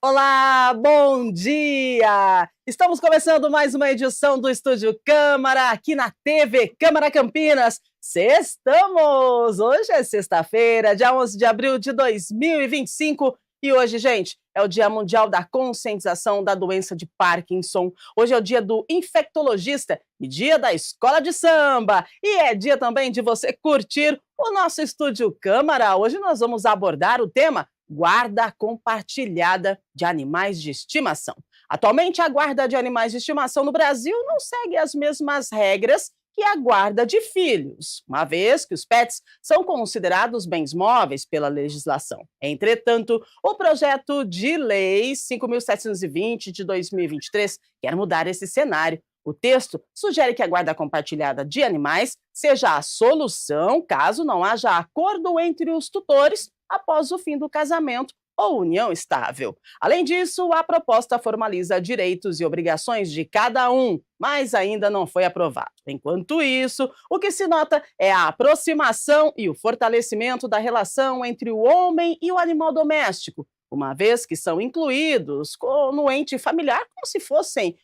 Olá, bom dia! Estamos começando mais uma edição do Estúdio Câmara, aqui na TV Câmara Campinas. Sextamos! Hoje é sexta-feira, dia 11 de abril de 2025. E hoje, gente, é o Dia Mundial da Conscientização da Doença de Parkinson. Hoje é o dia do infectologista e dia da escola de samba. E é dia também de você curtir o nosso Estúdio Câmara. Hoje nós vamos abordar o tema guarda compartilhada de animais de estimação. Atualmente, a guarda de animais de estimação no Brasil não segue as mesmas regras que a guarda de filhos, uma vez que os pets são considerados bens móveis pela legislação. Entretanto, o projeto de lei 5.720 de 2023 quer mudar esse cenário. O texto sugere que a guarda compartilhada de animais seja a solução caso não haja acordo entre os tutores após o fim do casamento ou união estável. Além disso, a proposta formaliza direitos e obrigações de cada um, mas ainda não foi aprovado. Enquanto isso, o que se nota é a aproximação e o fortalecimento da relação entre o homem e o animal doméstico, uma vez que são incluídos no ente familiar como se fossem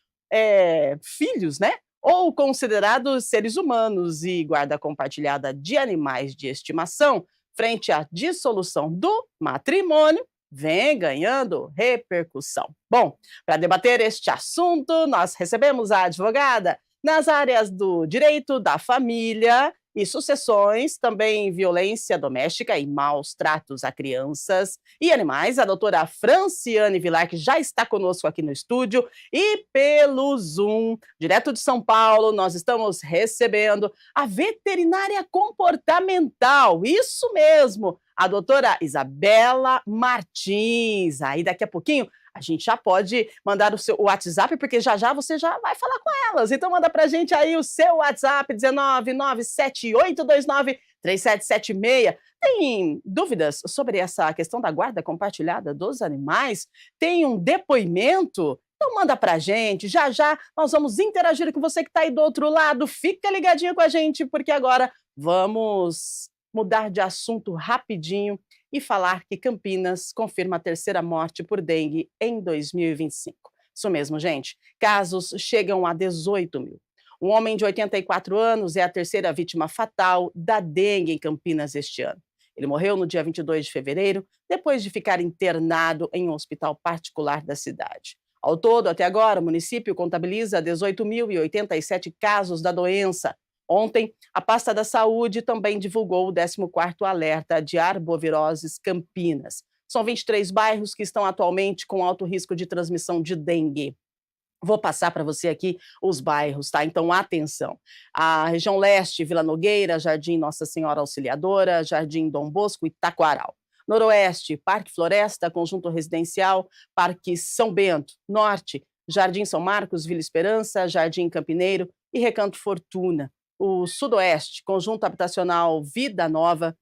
filhos, né? Ou considerados seres humanos, e guarda compartilhada de animais de estimação frente à dissolução do matrimônio, vem ganhando repercussão. Bom, para debater este assunto, nós recebemos a advogada nas áreas do direito da família e sucessões, também violência doméstica e maus tratos a crianças e animais, a doutora Franciane Vilar, que já está conosco aqui no estúdio, e pelo Zoom, direto de São Paulo, nós estamos recebendo a veterinária comportamental, isso mesmo, a doutora Isabela Martins. Aí daqui a pouquinho a gente já pode mandar o seu WhatsApp, porque já já você já vai falar com elas. Então manda pra gente aí o seu WhatsApp, 19978293776. Tem dúvidas sobre essa questão da guarda compartilhada dos animais? Tem um depoimento? Então manda pra gente, já já nós vamos interagir com você que está aí do outro lado. Fica ligadinho com a gente, porque agora vamos mudar de assunto rapidinho e falar que Campinas confirma a terceira morte por dengue em 2025. Isso mesmo, gente. Casos chegam a 18 mil. Um homem de 84 anos é a terceira vítima fatal da dengue em Campinas este ano. Ele morreu no dia 22 de fevereiro, depois de ficar internado em um hospital particular da cidade. Ao todo, até agora, o município contabiliza 18.087 casos da doença. Ontem, a pasta da saúde também divulgou o 14º alerta de arboviroses Campinas. São 23 bairros que estão atualmente com alto risco de transmissão de dengue. Vou passar para você aqui os bairros, tá? Então, atenção. A região leste, Vila Nogueira, Jardim Nossa Senhora Auxiliadora, Jardim Dom Bosco e Taquaral. Noroeste, Parque Floresta, Conjunto Residencial, Parque São Bento. Norte, Jardim São Marcos, Vila Esperança, Jardim Campineiro e Recanto Fortuna. O Sudoeste, Conjunto Habitacional Vida Nova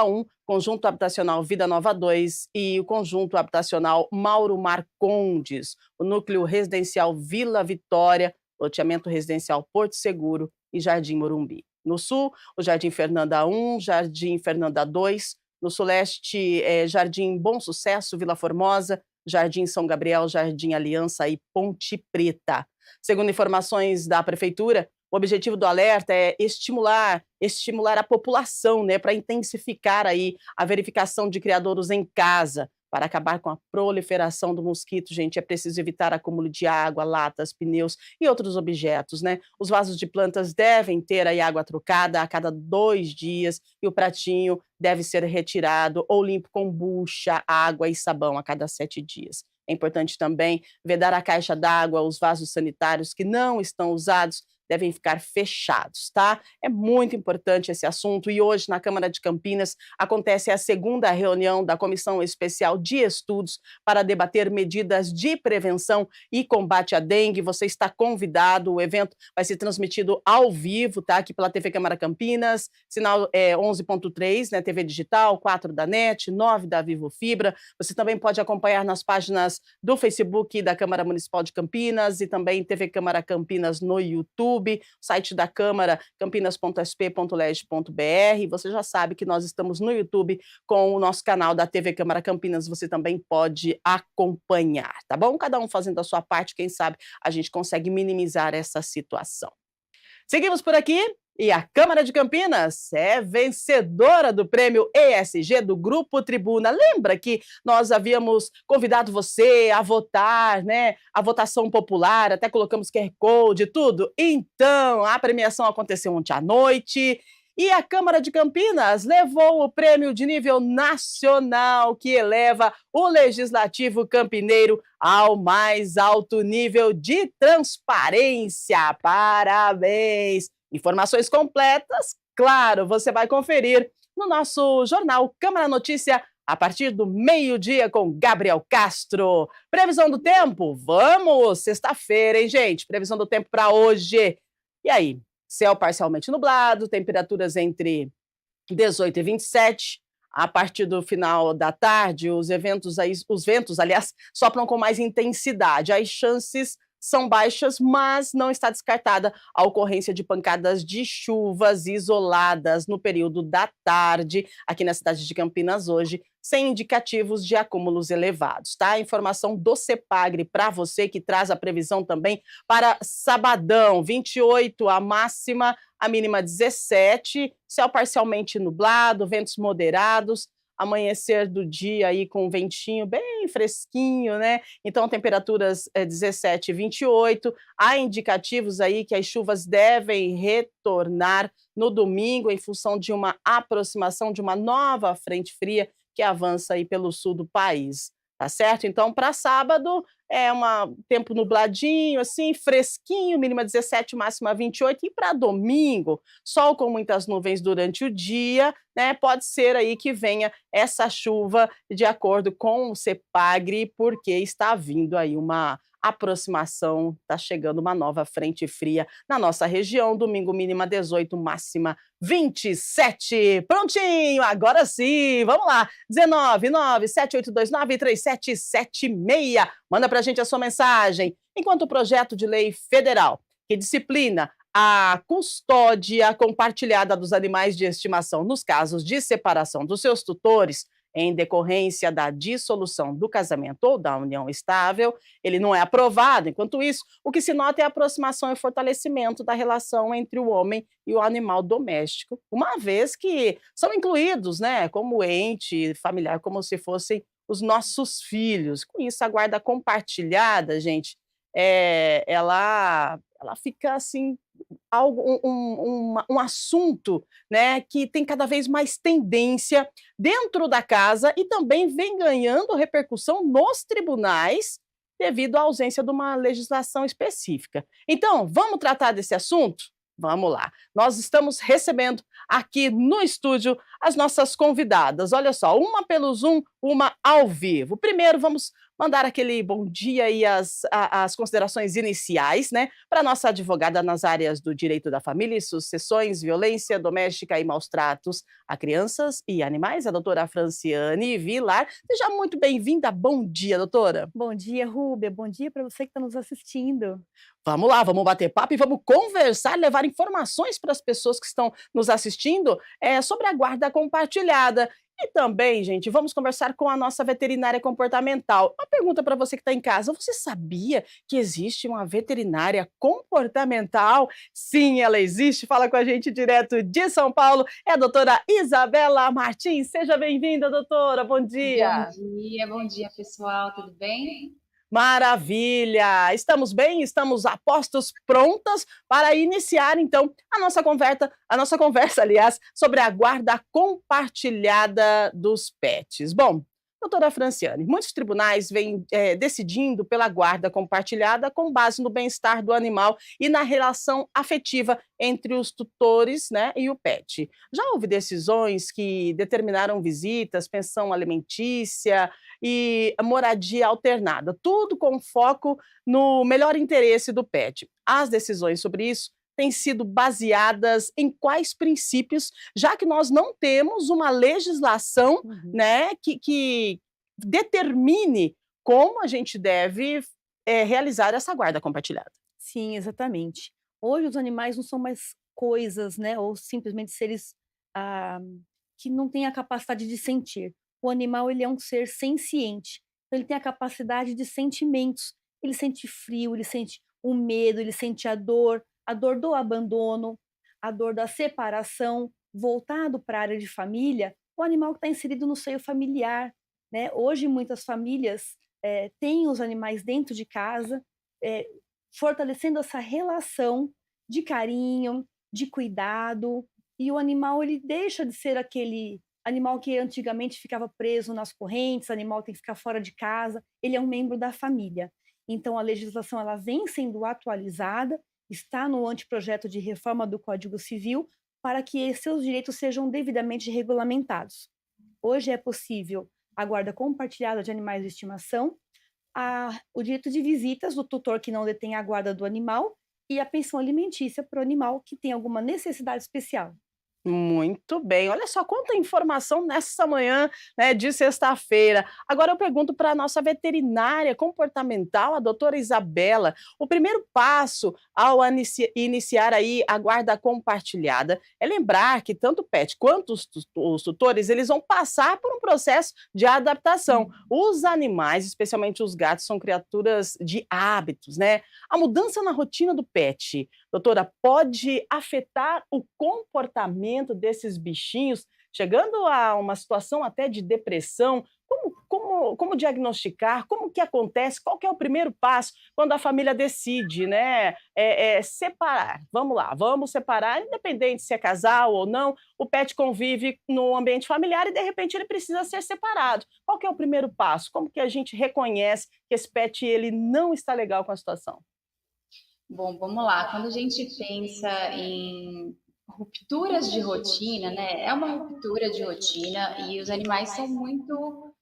1, Conjunto Habitacional Vida Nova 2 e o Conjunto Habitacional Mauro Marcondes, o Núcleo Residencial Vila Vitória, Loteamento Residencial Porto Seguro e Jardim Morumbi. No Sul, o Jardim Fernanda 1, Jardim Fernanda 2, no Suleste, Jardim Bom Sucesso, Vila Formosa, Jardim São Gabriel, Jardim Aliança e Ponte Preta. Segundo informações da Prefeitura, o objetivo do alerta é estimular a população, né, para intensificar aí a verificação de criadouros em casa, para acabar com a proliferação do mosquito. Gente, é preciso evitar acúmulo de água, latas, pneus e outros objetos, né? Os vasos de plantas devem ter aí água trocada a cada 2 dias e o pratinho deve ser retirado ou limpo com bucha, água e sabão a cada 7 dias. É importante também vedar a caixa d'água, os vasos sanitários que não estão usados, devem ficar fechados, tá? É muito importante esse assunto e hoje na Câmara de Campinas acontece a segunda reunião da Comissão Especial de Estudos para debater medidas de prevenção e combate à dengue. Você está convidado, o evento vai ser transmitido ao vivo, tá? Aqui pela TV Câmara Campinas, sinal 11.3, né? TV digital, 4 da NET, 9 da Vivo Fibra. Você também pode acompanhar nas páginas do Facebook da Câmara Municipal de Campinas e também TV Câmara Campinas no YouTube, site da Câmara campinas.sp.leg.br. Você já sabe que nós estamos no YouTube com o nosso canal da TV Câmara Campinas, você também pode acompanhar, tá bom? Cada um fazendo a sua parte, quem sabe a gente consegue minimizar essa situação. Seguimos por aqui. E a Câmara de Campinas é vencedora do prêmio ESG do Grupo Tribuna. Lembra que nós havíamos convidado você a votar, né? A votação popular, até colocamos QR Code e tudo. Então, a premiação aconteceu ontem à noite e a Câmara de Campinas levou o prêmio de nível nacional que eleva o Legislativo campineiro ao mais alto nível de transparência. Parabéns! Informações completas, claro, você vai conferir no nosso jornal Câmara Notícia a partir do meio-dia com Gabriel Castro. Previsão do tempo? Vamos! Sexta-feira, hein, gente? Previsão do tempo para hoje. E aí? Céu parcialmente nublado, temperaturas entre 18 e 27. A partir do final da tarde, os ventos, aliás, sopram com mais intensidade. As chances são baixas, mas não está descartada a ocorrência de pancadas de chuvas isoladas no período da tarde, aqui na cidade de Campinas hoje, sem indicativos de acúmulos elevados, tá? Informação do CEPAGRE para você, que traz a previsão também para sabadão, 28 a máxima, a mínima 17, céu parcialmente nublado, ventos moderados, amanhecer do dia aí com um ventinho bem fresquinho, né? Então, temperaturas 17 e 28. Há indicativos aí que as chuvas devem retornar no domingo em função de uma aproximação de uma nova frente fria que avança aí pelo sul do país. Tá certo? Então, para sábado, tempo nubladinho, assim, fresquinho, mínima 17, máxima 28. E para domingo, sol com muitas nuvens durante o dia, né? Pode ser aí que venha essa chuva de acordo com o CEPAGRE, porque está vindo aí uma aproximação, está chegando uma nova frente fria na nossa região. Domingo, mínima 18, máxima 27. Prontinho, agora sim, vamos lá. 19978293776. Manda pra gente a sua mensagem. Enquanto o projeto de lei federal que disciplina a custódia compartilhada dos animais de estimação nos casos de separação dos seus tutores em decorrência da dissolução do casamento ou da união estável, ele não é aprovado. Enquanto isso, o que se nota é a aproximação e fortalecimento da relação entre o homem e o animal doméstico, uma vez que são incluídos, né, como ente familiar, como se fossem os nossos filhos. Com isso, a guarda compartilhada, gente, ela fica assim um assunto, né, que tem cada vez mais tendência dentro da casa e também vem ganhando repercussão nos tribunais devido à ausência de uma legislação específica. Então, vamos tratar desse assunto? Vamos lá. Nós estamos recebendo aqui no estúdio as nossas convidadas. Olha só, uma pelo Zoom, uma ao vivo. Primeiro, vamos mandar aquele bom dia e as considerações iniciais, né, para a nossa advogada nas áreas do direito da família e sucessões, violência doméstica e maus tratos a crianças e animais, a doutora Franciane Vilar. Seja muito bem-vinda. Bom dia, doutora. Bom dia, Rúbia. Bom dia para você que está nos assistindo. Vamos lá, vamos bater papo e vamos conversar, levar informações para as pessoas que estão nos assistindo sobre a guarda compartilhada. E também, gente, vamos conversar com a nossa veterinária comportamental. Uma pergunta para você que está em casa: você sabia que existe uma veterinária comportamental? Sim, ela existe. Fala com a gente direto de São Paulo. É a doutora Isabela Martins. Seja bem-vinda, doutora. Bom dia. Bom dia, pessoal. Tudo bem? Maravilha! Estamos bem, estamos a postos, prontas para iniciar, então, a nossa conversa, aliás, sobre a guarda compartilhada dos pets. Bom, Doutora Franciane, muitos tribunais vêm decidindo pela guarda compartilhada com base no bem-estar do animal e na relação afetiva entre os tutores, né, e o pet. Já houve decisões que determinaram visitas, pensão alimentícia e moradia alternada, tudo com foco no melhor interesse do pet. As decisões sobre isso têm sido baseadas em quais princípios, já que nós não temos uma legislação, Uhum. né, que determine como a gente deve realizar essa guarda compartilhada. Sim, exatamente. Hoje os animais não são mais coisas, né, ou simplesmente seres, ah, que não têm a capacidade de sentir. O animal, ele é um ser senciente, então ele tem a capacidade de sentimentos. Ele sente frio, ele sente o medo, ele sente a dor do abandono, a dor da separação. Voltado para a área de família, o animal que está inserido no seio familiar, né. Hoje muitas famílias, têm os animais dentro de casa, eh, fortalecendo essa relação de carinho, de cuidado, e o animal ele deixa de ser aquele animal que antigamente ficava preso nas correntes, animal tem que ficar fora de casa, ele é um membro da família. Então a legislação ela vem sendo atualizada, está no anteprojeto de reforma do Código Civil, para que seus direitos sejam devidamente regulamentados. Hoje é possível a guarda compartilhada de animais de estimação, o direito de visitas do tutor que não detém a guarda do animal e a pensão alimentícia para o animal que tem alguma necessidade especial. Muito bem, olha só quanta informação nessa manhã, né, de sexta-feira. Agora eu pergunto para a nossa veterinária comportamental, a doutora Isabela, o primeiro passo ao iniciar aí a guarda compartilhada é lembrar que tanto o pet quanto os tutores, eles vão passar por um processo de adaptação. Os animais, especialmente os gatos, são criaturas de hábitos, né? A mudança na rotina do pet, doutora, pode afetar o comportamento desses bichinhos, chegando a uma situação até de depressão? Como diagnosticar? Como que acontece? Qual que é o primeiro passo quando a família decide, né, separar? Vamos lá, vamos separar, independente se é casal ou não, o pet convive no ambiente familiar e, de repente, ele precisa ser separado. Qual que é o primeiro passo? Como que a gente reconhece que esse pet ele não está legal com a situação? Bom, vamos lá. Quando a gente pensa em rupturas de rotina, né? É uma ruptura de rotina e os animais são muito.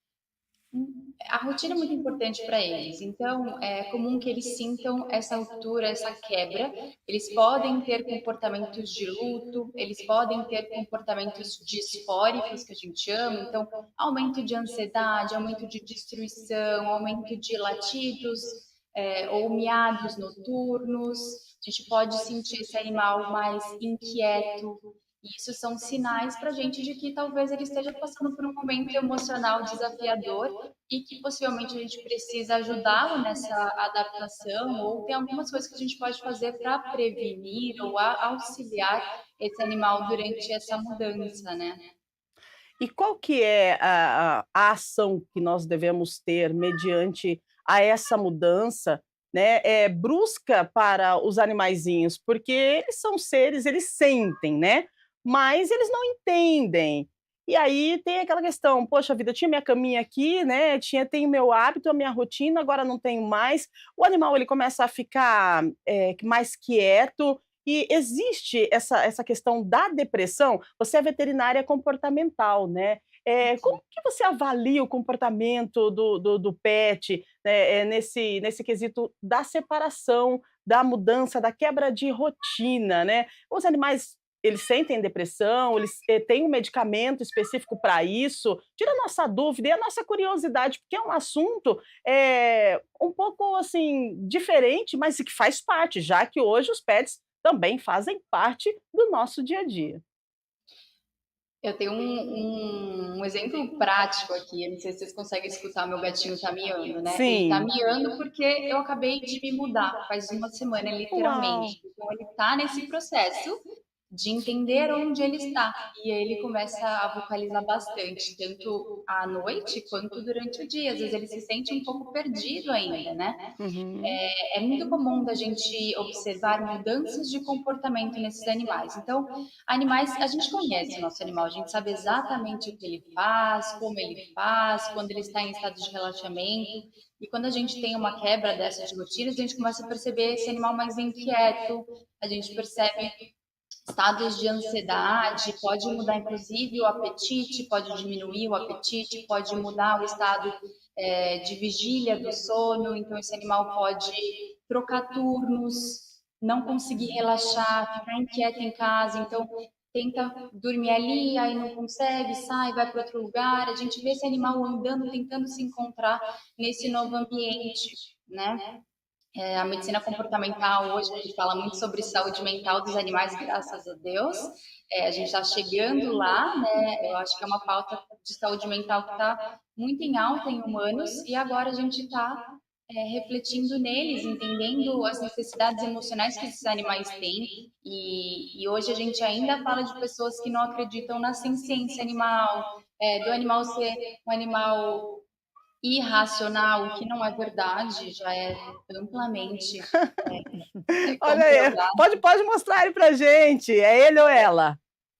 A rotina é muito importante para eles, então é comum que eles sintam essa ruptura, essa quebra. Eles podem ter comportamentos de luto, eles podem ter comportamentos disfóricos, que a gente chama, então aumento de ansiedade, aumento de destruição, aumento de latidos, ou miados noturnos. A gente pode sentir esse animal mais inquieto. Isso são sinais para a gente de que talvez ele esteja passando por um momento emocional desafiador e que possivelmente a gente precisa ajudá-lo nessa adaptação, ou tem algumas coisas que a gente pode fazer para prevenir ou auxiliar esse animal durante essa mudança, né? E qual que é a ação que nós devemos ter mediante a essa mudança, né, brusca para os animaizinhos? Porque eles são seres, eles sentem, né, mas eles não entendem. E aí tem aquela questão: "Poxa vida, eu tinha minha caminha aqui, né, tenho meu hábito, a minha rotina, agora não tenho mais". O animal ele começa a ficar, mais quieto, e existe essa questão da depressão. Você é veterinária comportamental, né. Como que você avalia o comportamento do pet, né, nesse quesito da separação, da mudança, da quebra de rotina, né? Os animais, eles sentem depressão, eles, têm um medicamento específico para isso? Tira a nossa dúvida e a nossa curiosidade, porque é um assunto, um pouco, assim, diferente, mas que faz parte, já que hoje os pets também fazem parte do nosso dia a dia. Eu tenho um exemplo prático aqui, eu não sei se vocês conseguem escutar, meu gatinho tá miando, né? Ele tá Sim. miando porque eu acabei de me mudar, faz uma semana Uau! literalmente. Então ele tá nesse processo de entender onde ele está. E aí ele começa a vocalizar bastante, tanto à noite quanto durante o dia. Às vezes ele se sente um pouco perdido ainda, né? Uhum. É muito comum da gente observar mudanças de comportamento nesses animais. Então, animais, a gente conhece o nosso animal, a gente sabe exatamente o que ele faz, como ele faz, quando ele está em estado de relaxamento. E quando a gente tem uma quebra dessa de rotinas, a gente começa a perceber esse animal mais inquieto, a gente percebe estados de ansiedade, pode mudar inclusive o apetite, pode diminuir o apetite, pode mudar o estado de vigília do sono, então esse animal pode trocar turnos, não conseguir relaxar, ficar inquieto em casa, então tenta dormir ali, aí não consegue, sai, vai para outro lugar, a gente vê esse animal andando, tentando se encontrar nesse novo ambiente, né? A medicina comportamental, hoje a gente fala muito sobre saúde mental dos animais, graças a Deus. A gente está chegando lá, né? Eu acho que é uma pauta de saúde mental que está muito em alta em humanos, e agora a gente está refletindo neles, entendendo as necessidades emocionais que esses animais têm. E hoje a gente ainda fala de pessoas que não acreditam na ciência animal, do animal ser um animal irracional, o que não é verdade, já é amplamente Olha aí, comprovado. pode mostrar ele pra gente, é ele ou ela?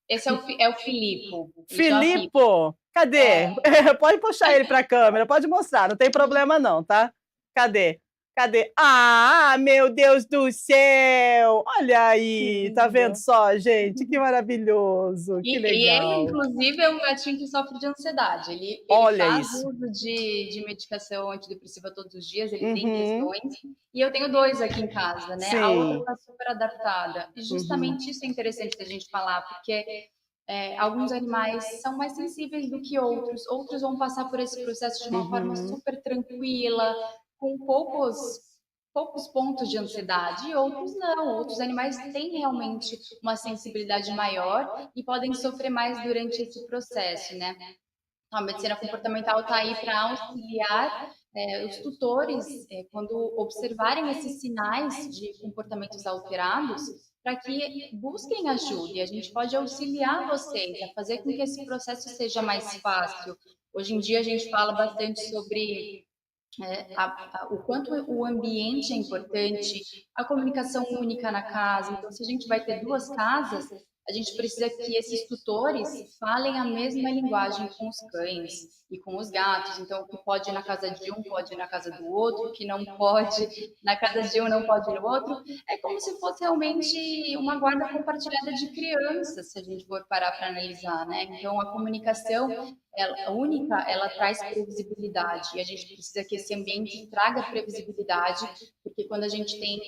Esse é o Filipe, ele chama Pipo. Filipo, cadê? Pode puxar ele para a câmera, pode mostrar, não tem problema não, tá? Cadê? Cadê? Ah, meu Deus do céu! Olha Que aí, tá vendo lindo. só, gente? Que maravilhoso, que E ele, legal. inclusive, é um gatinho que sofre de ansiedade. Ele Olha faz isso. uso de medicação antidepressiva todos os dias, ele tem Uhum, questões. E eu tenho dois aqui em casa, né? A outra sim. está super adaptada. E Uhum, justamente isso é interessante da gente falar, porque alguns animais são mais sensíveis do que outros. Outros vão passar por esse processo de uma forma uhum. super tranquila, com poucos pontos de ansiedade, e outros não. Outros animais têm realmente uma sensibilidade maior e podem sofrer mais durante esse processo, né? A medicina comportamental está aí para auxiliar os tutores quando observarem esses sinais de comportamentos alterados, para que busquem ajuda. E a gente pode auxiliar vocês a fazer com que esse processo seja mais fácil. Hoje em dia a gente fala bastante sobre o quanto o ambiente é importante, a comunicação única na casa. Então, se a gente vai ter duas casas, a gente precisa que esses tutores falem a mesma linguagem com os cães e com os gatos. Então, o que pode ir na casa de um pode ir na casa do outro, o que não pode na casa de um não pode ir no outro. É como se fosse realmente uma guarda compartilhada de crianças, se a gente for parar para analisar, né? Então, a comunicação ela, única, ela traz previsibilidade, e a gente precisa que esse ambiente traga previsibilidade, porque quando a gente tem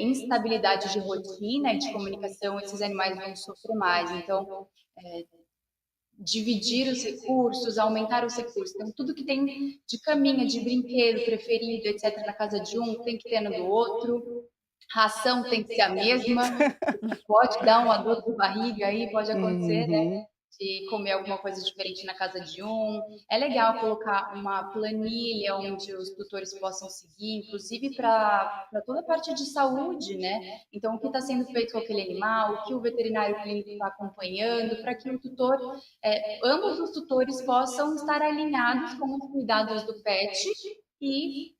instabilidade de rotina e de comunicação, esses animais vão sofrer mais. Então, dividir os recursos, aumentar os recursos. Então, tudo que tem de caminha, de brinquedo preferido, etc., na casa de um, tem que ter no do outro. Ração tem que ser a mesma. Pode dar uma dor de barriga aí, pode acontecer, né? Uhum. De comer alguma coisa diferente na casa de um. É legal colocar uma planilha onde os tutores possam seguir, inclusive para toda a parte de saúde, né? Então, o que está sendo feito com aquele animal, o que o veterinário clínico está acompanhando, para que o tutor, ambos os tutores possam estar alinhados com os cuidados do pet e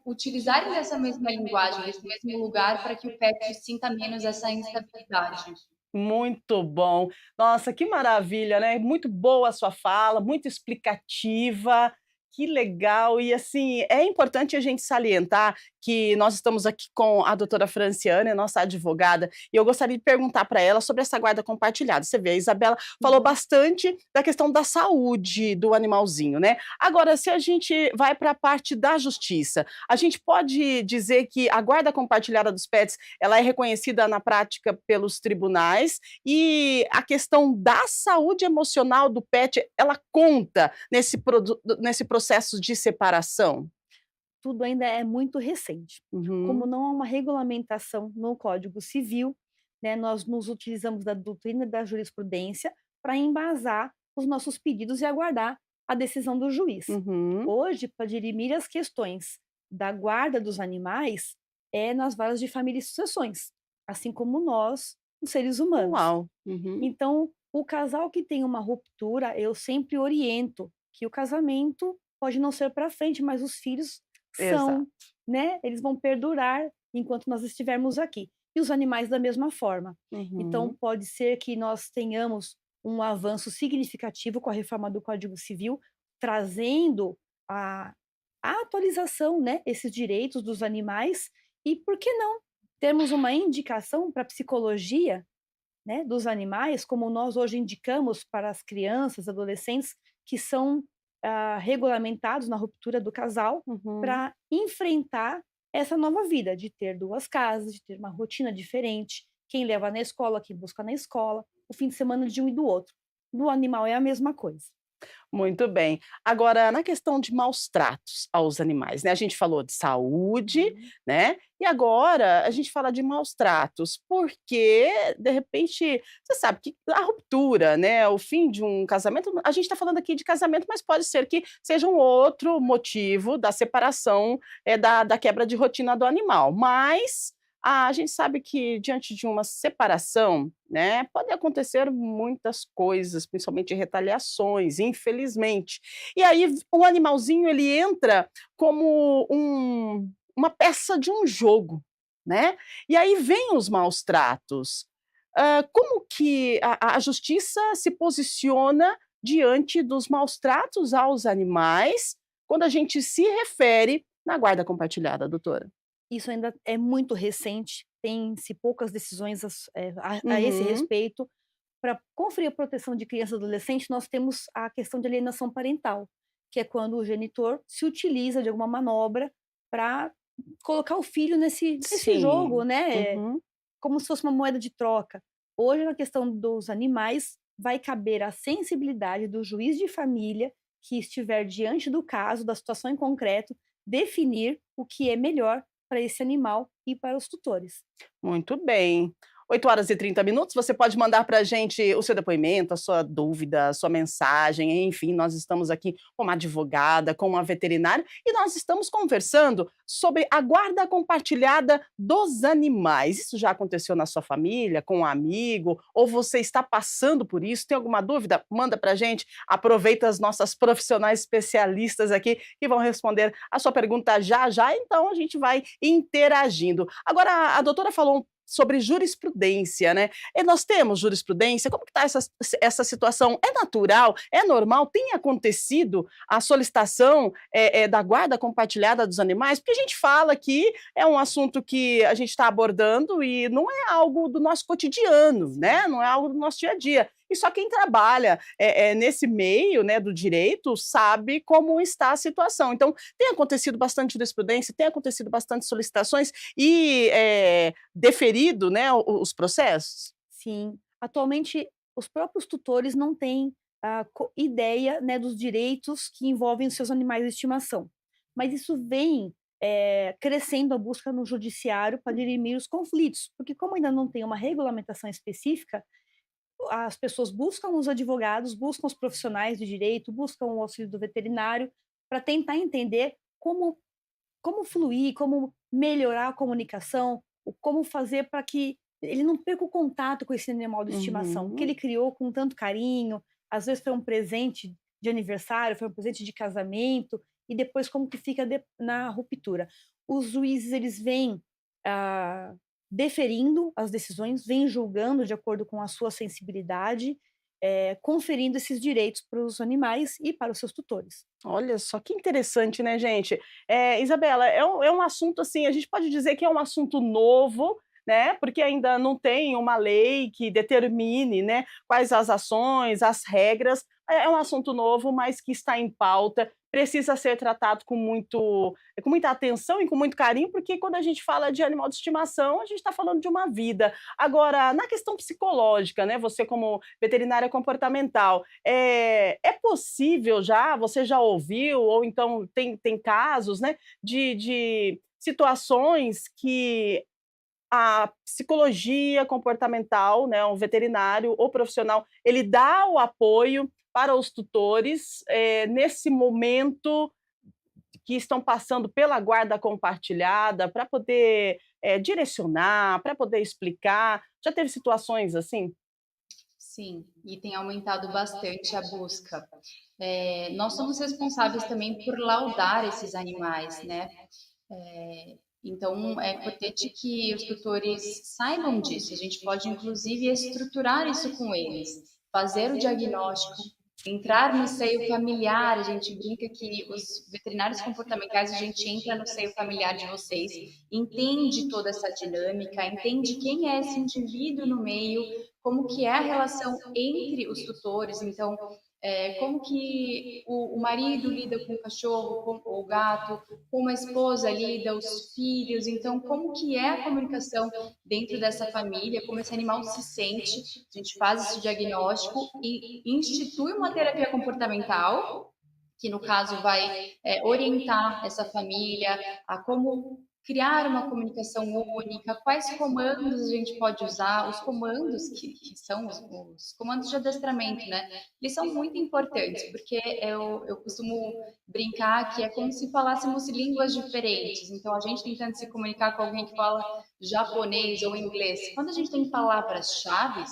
utilizarem dessa mesma linguagem, desse mesmo lugar, para que o pet sinta menos essa instabilidade. Muito bom. Nossa, que maravilha, né? Muito boa a sua fala, muito explicativa. Que legal. E assim, é importante a gente salientar que nós estamos aqui com a doutora Franciane, nossa advogada, e eu gostaria de perguntar para ela sobre essa guarda compartilhada. Você vê, a Isabela falou Uhum. bastante da questão da saúde do animalzinho, né? Agora, se a gente vai para a parte da justiça, a gente pode dizer que a guarda compartilhada dos pets, ela é reconhecida na prática pelos tribunais, e a questão da saúde emocional do pet, ela conta nesse processo de separação? Tudo ainda é muito recente. Como Uhum, não há uma regulamentação no Código Civil, né, nós nos utilizamos da doutrina e da jurisprudência para embasar os nossos pedidos e aguardar a decisão do juiz. uhum, Hoje, para dirimir as questões da guarda dos animais, é nas varas de família e sucessões, assim como nós os seres humanos. Uau! Uhum. Então, o casal que tem uma ruptura, eu sempre oriento que o casamento pode não ser para frente, mas os filhos Exato. são, né? Eles vão perdurar enquanto nós estivermos aqui. E os animais da mesma forma. Então, Uhum. pode ser que nós tenhamos um avanço significativo com a reforma do Código Civil, trazendo a, a atualização, né? Esses direitos dos animais. E por que não termos uma indicação para psicologia, né, dos animais, como nós hoje indicamos para as crianças, adolescentes que são, regulamentados na ruptura do casal, Uhum. para enfrentar essa nova vida de ter 2 casas, de ter uma rotina diferente, quem leva na escola, quem busca na escola, o fim de semana de um e do outro. No animal é a mesma coisa. Muito bem. Agora, na questão de maus tratos aos animais, né, a gente falou de saúde, Uhum. né, e agora a gente fala de maus tratos, porque, de repente, você sabe que a ruptura, né, o fim de um casamento, a gente está falando aqui de casamento, mas pode ser que seja um outro motivo da separação, da quebra de rotina do animal. Mas a gente sabe que diante de uma separação, né, pode acontecer muitas coisas, principalmente retaliações, infelizmente. E aí o animalzinho ele entra como uma peça de um jogo, né? E aí vem os maus tratos. Como que a justiça se posiciona diante dos maus tratos aos animais quando a gente se refere na guarda compartilhada, doutora? Isso ainda é muito recente, tem-se poucas decisões a esse Uhum. respeito. Para conferir a proteção de criança e adolescente, nós temos a questão de alienação parental, que é quando o genitor se utiliza de alguma manobra para colocar o filho nesse jogo, Sim. né, Uhum. como se fosse uma moeda de troca. Hoje, na questão dos animais, vai caber à sensibilidade do juiz de família que estiver diante do caso, da situação em concreto, definir o que é melhor para esse animal e para os tutores. Muito bem. 8h30, você pode mandar para a gente o seu depoimento, a sua dúvida, a sua mensagem, enfim, nós estamos aqui com uma advogada, com uma veterinária, e nós estamos conversando sobre a guarda compartilhada dos animais. Isso já aconteceu na sua família, com um amigo, ou você está passando por isso? Tem alguma dúvida? Manda para a gente, aproveita as nossas profissionais especialistas aqui que vão responder a sua pergunta já já, então a gente vai interagindo. Agora, a doutora falou sobre jurisprudência, né? E nós temos jurisprudência? Como que está essa situação? É natural? É normal? Tem acontecido a solicitação da guarda compartilhada dos animais? Porque a gente fala que é um assunto que a gente está abordando e não é algo do nosso cotidiano, né? Não é algo do nosso dia a dia. E só quem trabalha nesse meio, né, do direito sabe como está a situação. Então, tem acontecido bastante jurisprudência, tem acontecido bastante solicitações e deferido, né, os processos? Sim, atualmente os próprios tutores não têm ideia, né, dos direitos que envolvem os seus animais de estimação. Mas isso vem crescendo a busca no judiciário para dirimir os conflitos, porque como ainda não tem uma regulamentação específica, as pessoas buscam os advogados, buscam os profissionais de direito, buscam o auxílio do veterinário para tentar entender como fluir, como melhorar a comunicação, o como fazer para que ele não perca o contato com esse animal de estimação, que Uhum. ele criou com tanto carinho, às vezes foi um presente de aniversário, foi um presente de casamento, e depois como que fica na ruptura. Os juízes, eles vêm ah, deferindo as decisões, vêm julgando de acordo com a sua sensibilidade, conferindo esses direitos para os animais e para os seus tutores. Olha só que interessante, né, gente? Isabela, é um assunto assim, a gente pode dizer que é um assunto novo, né? Porque ainda não tem uma lei que determine, né, quais as ações, as regras. É um assunto novo, mas que está em pauta, precisa ser tratado com muita atenção e com muito carinho, porque quando a gente fala de animal de estimação, a gente está falando de uma vida. Agora, na questão psicológica, né? Você como veterinária comportamental, é possível já, você já ouviu, ou então tem casos, né, de situações que a psicologia comportamental, né, um veterinário ou profissional, ele dá o apoio para os tutores, nesse momento que estão passando pela guarda compartilhada, para poder direcionar, para poder explicar? Já teve situações assim? Sim, e tem aumentado bastante a busca. Nós somos responsáveis também por laudar esses animais, né? Então, é importante que os tutores saibam disso. A gente pode, inclusive, estruturar isso com eles, fazer o diagnóstico, entrar no seio familiar. A gente brinca que os veterinários comportamentais, a gente entra no seio familiar de vocês, entende toda essa dinâmica, entende quem é esse indivíduo no meio, como que é a relação entre os tutores. Então, como que o marido lida com o cachorro, com o gato, como a esposa lida, os filhos. Então, como que é a comunicação dentro dessa família, como esse animal se sente. A gente faz esse diagnóstico e institui uma terapia comportamental, que no caso vai orientar essa família a como criar uma comunicação única, quais comandos a gente pode usar, os comandos que são os comandos de adestramento, né? Eles são muito importantes, porque eu costumo brincar que é como se falássemos línguas diferentes. Então, a gente tentando se comunicar com alguém que fala japonês ou inglês, quando a gente tem palavras-chave,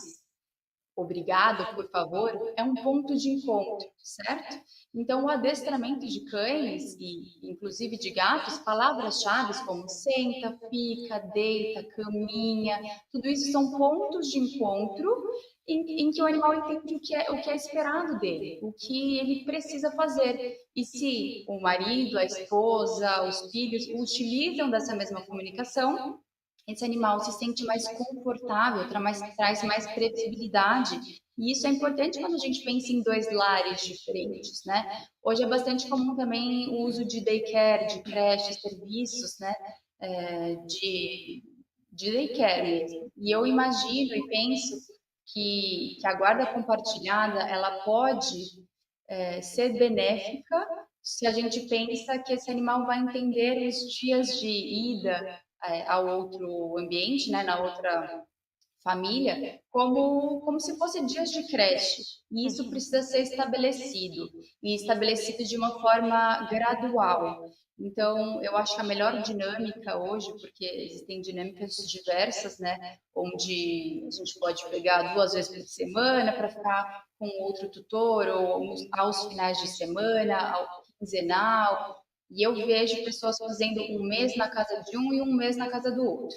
obrigado, por favor, é um ponto de encontro, certo? Então, o adestramento de cães e, inclusive, de gatos, palavras-chave como senta, fica, deita, caminha, tudo isso são pontos de encontro em que o animal entende o que é esperado dele, o que ele precisa fazer. E se o marido, a esposa, os filhos utilizam dessa mesma comunicação, esse animal se sente mais confortável, traz mais previsibilidade. E isso é importante quando a gente pensa em dois lares diferentes, né? Hoje é bastante comum também o uso de daycare, de creches, serviços, né? De daycare mesmo. E eu imagino e penso que a guarda compartilhada, ela pode ser benéfica se a gente pensa que esse animal vai entender os dias de ida ao outro ambiente, né, na outra família, como se fosse dias de creche. E isso precisa ser estabelecido, e estabelecido de uma forma gradual. Então, eu acho que a melhor dinâmica hoje, porque existem dinâmicas diversas, né, onde a gente pode pegar 2 vezes por semana para ficar com outro tutor, ou aos finais de semana, ao quinzenal, e eu vejo pessoas fazendo um mês na casa de um e um mês na casa do outro.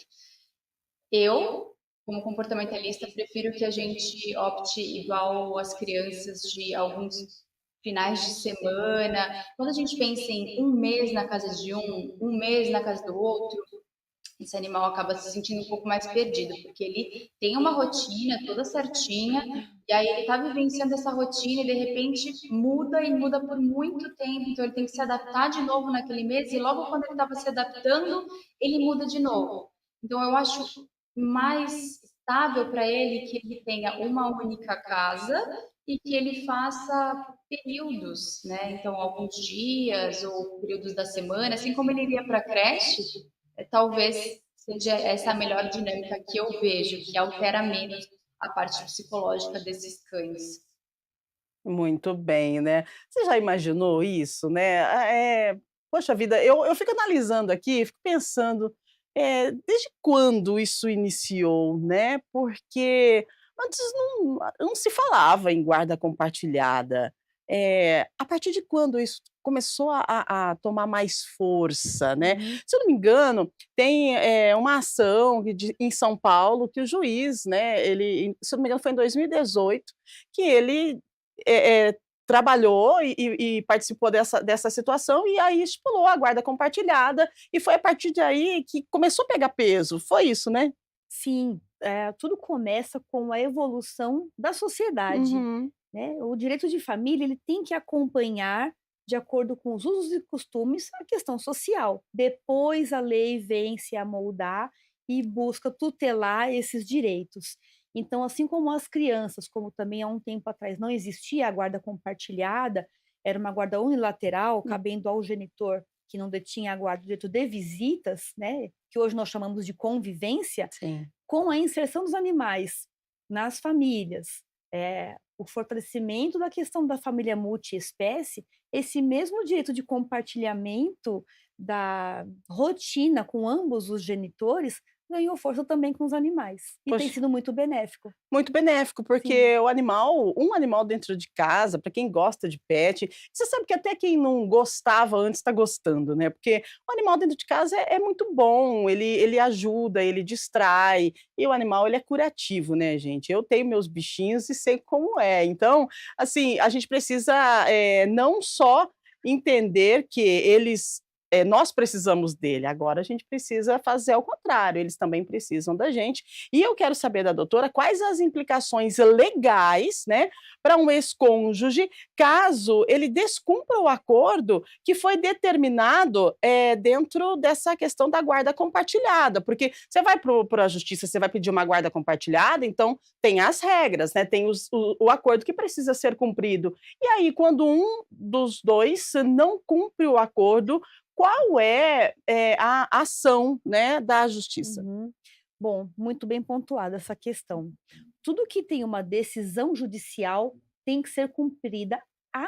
Eu, como comportamentalista, prefiro que a gente opte igual as crianças de alguns finais de semana. Quando a gente pensa em um mês na casa de um mês na casa do outro, esse animal acaba se sentindo um pouco mais perdido, porque ele tem uma rotina toda certinha, e aí ele está vivenciando essa rotina e de repente muda e muda por muito tempo, então ele tem que se adaptar de novo naquele mês, e logo quando ele estava se adaptando, ele muda de novo. Então eu acho mais estável para ele que ele tenha uma única casa e que ele faça períodos, né? Então, alguns dias ou períodos da semana, assim como ele iria para a creche, talvez seja essa a melhor dinâmica que eu vejo, que altera menos a parte psicológica desses cães. Muito bem, né. Você já imaginou isso, né? Poxa vida, eu fico analisando aqui, fico pensando, desde quando isso iniciou, né, porque antes não se falava em guarda compartilhada. A partir de quando isso começou a tomar mais força, né? Uhum. Se eu não me engano, tem, uma ação em São Paulo que o juiz, né, ele, se eu não me engano, foi em 2018, que ele trabalhou e participou dessa situação, e aí estipulou a guarda compartilhada, e foi a partir daí que começou a pegar peso, foi isso, né? Sim, tudo começa com a evolução da sociedade, Uhum. né. O direito de família, ele tem que acompanhar, de acordo com os usos e costumes, a questão social. Depois a lei vem se amoldar e busca tutelar esses direitos. Então, assim como as crianças, como também há um tempo atrás não existia a guarda compartilhada, era uma guarda unilateral, cabendo ao genitor que não detinha a guarda, o direito de visitas, né, que hoje nós chamamos de convivência, Sim. com a inserção dos animais nas famílias, o fortalecimento da questão da família multiespécie, esse mesmo direito de compartilhamento da rotina com ambos os genitores ganhou força também com os animais e tem Poxa, sido muito benéfico. muito benéfico, Sim. porque um animal dentro de casa, para quem gosta de pet, você sabe que até quem não gostava antes está gostando, né? Porque o animal dentro de casa é muito bom, ele ajuda, ele distrai, e o animal ele é curativo, né, gente? Eu tenho meus bichinhos e sei como é. Então, assim, a gente precisa não só entender que nós precisamos dele, agora a gente precisa fazer ao contrário, eles também precisam da gente. E eu quero saber da doutora quais as implicações legais, né, para um ex-cônjuge, caso ele descumpra o acordo que foi determinado dentro dessa questão da guarda compartilhada, porque você vai para a justiça, você vai pedir uma guarda compartilhada, então tem as regras, né, tem o acordo que precisa ser cumprido. E aí, quando um dos dois não cumpre o acordo, qual é a ação, né, da justiça? Uhum. Bom, muito bem pontuada essa questão. Tudo que tem uma decisão judicial tem que ser cumprida